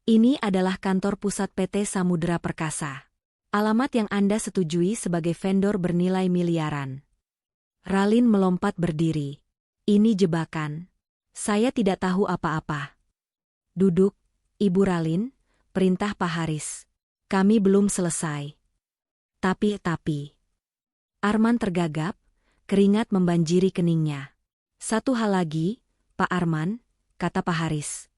Ini adalah kantor pusat PT Samudra Perkasa. Alamat yang Anda setujui sebagai vendor bernilai miliaran. Ralin melompat berdiri. Ini jebakan. Saya tidak tahu apa-apa. Duduk, Ibu Ralin, perintah Pak Haris. Kami belum selesai. Tapi. Arman tergagap, keringat membanjiri keningnya. Satu hal lagi, Pak Arman, kata Pak Haris.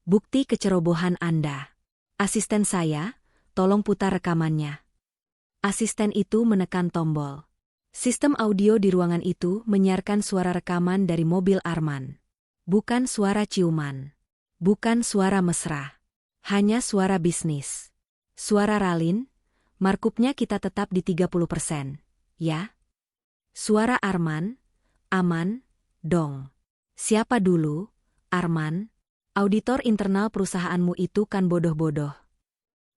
Bukti kecerobohan Anda. Asisten saya, tolong putar rekamannya. Asisten itu menekan tombol. Sistem audio di ruangan itu menyiarkan suara rekaman dari mobil Arman. Bukan suara ciuman. Bukan suara mesra. Hanya suara bisnis. Suara Ralin, markupnya kita tetap di 30%, ya? Suara Arman, aman, dong. Siapa dulu, Arman? Auditor internal perusahaanmu itu kan bodoh-bodoh.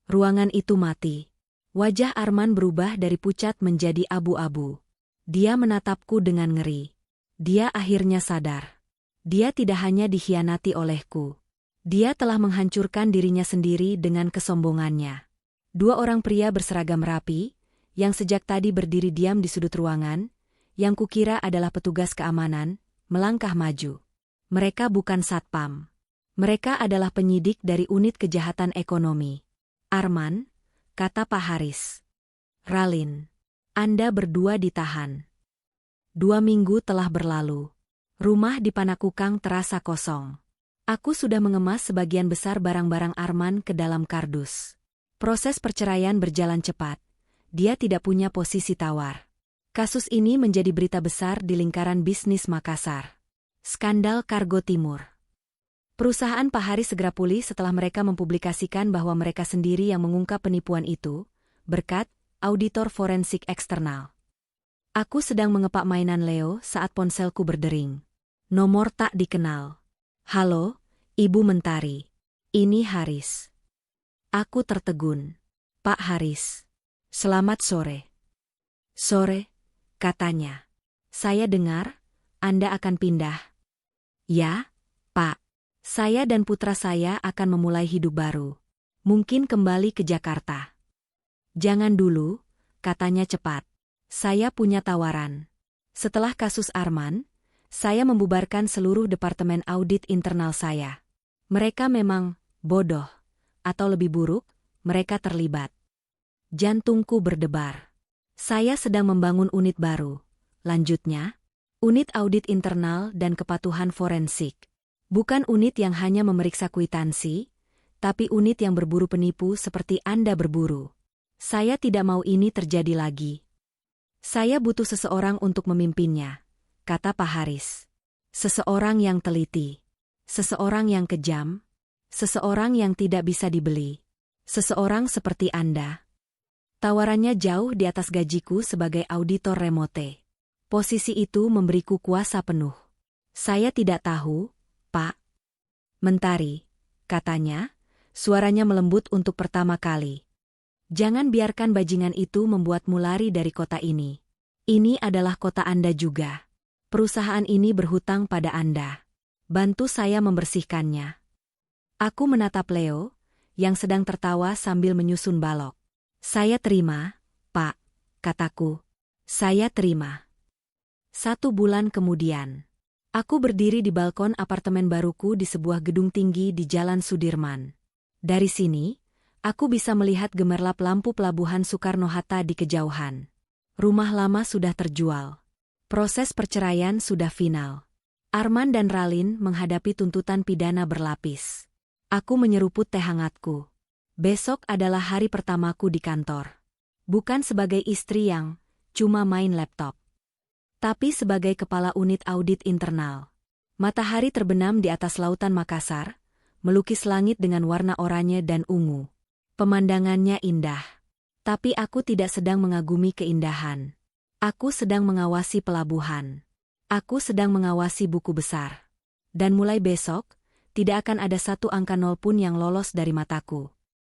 Ruangan itu mati. Wajah Arman berubah dari pucat menjadi abu-abu. Dia menatapku dengan ngeri. Dia akhirnya sadar. Dia tidak hanya dikhianati olehku. Dia telah menghancurkan dirinya sendiri dengan kesombongannya. 2 orang pria berseragam rapi, yang sejak tadi berdiri diam di sudut ruangan, yang kukira adalah petugas keamanan, melangkah maju. Mereka bukan satpam. Mereka adalah penyidik dari unit kejahatan ekonomi. Arman, kata Pak Haris. Ralin, Anda berdua ditahan. 2 minggu telah berlalu. Rumah di Panakukang terasa kosong. Aku sudah mengemas sebagian besar barang-barang Arman ke dalam kardus. Proses perceraian berjalan cepat. Dia tidak punya posisi tawar. Kasus ini menjadi berita besar di lingkaran bisnis Makassar. Skandal Kargo Timur. Perusahaan Pak Haris segera pulih setelah mereka mempublikasikan bahwa mereka sendiri yang mengungkap penipuan itu, berkat auditor forensik eksternal. Aku sedang mengepak mainan Leo saat ponselku berdering. Nomor tak dikenal. Halo, Ibu Mentari. Ini Haris. Aku tertegun. Pak Haris. Selamat sore. Sore, katanya. Saya dengar, Anda akan pindah. Ya, Pak. Saya dan putra saya akan memulai hidup baru. Mungkin kembali ke Jakarta. Jangan dulu, katanya cepat. Saya punya tawaran. Setelah kasus Arman, saya membubarkan seluruh departemen audit internal saya. Mereka memang bodoh, atau lebih buruk, mereka terlibat. Jantungku berdebar. Saya sedang membangun unit baru. Lanjutnya, unit audit internal dan kepatuhan forensik. Bukan unit yang hanya memeriksa kwitansi, tapi unit yang berburu penipu seperti Anda berburu. Saya tidak mau ini terjadi lagi. Saya butuh seseorang untuk memimpinnya, kata Pak Haris. Seseorang yang teliti. Seseorang yang kejam. Seseorang yang tidak bisa dibeli. Seseorang seperti Anda. Tawarannya jauh di atas gajiku sebagai auditor remote. Posisi itu memberiku kuasa penuh. Saya tidak tahu, Pak. Mentari, katanya, suaranya melembut untuk pertama kali. Jangan biarkan bajingan itu membuatmu lari dari kota ini. Ini adalah kota Anda juga. Perusahaan ini berhutang pada Anda. Bantu saya membersihkannya. Aku menatap Leo, yang sedang tertawa sambil menyusun balok. Saya terima, Pak, kataku. Saya terima. 1 bulan kemudian. Aku berdiri di balkon apartemen baruku di sebuah gedung tinggi di Jalan Sudirman. Dari sini, aku bisa melihat gemerlap lampu pelabuhan Soekarno-Hatta di kejauhan. Rumah lama sudah terjual. Proses perceraian sudah final. Arman dan Ralin menghadapi tuntutan pidana berlapis. Aku menyeruput teh hangatku. Besok adalah hari pertamaku di kantor. Bukan sebagai istri yang cuma main laptop, tapi sebagai kepala unit audit internal. Matahari terbenam di atas lautan Makassar, melukis langit dengan warna oranye dan ungu. Pemandangannya indah. Tapi aku tidak sedang mengagumi keindahan. Aku sedang mengawasi pelabuhan. Aku sedang mengawasi buku besar. Dan mulai besok, tidak akan ada satu angka 0 pun yang lolos dari mataku.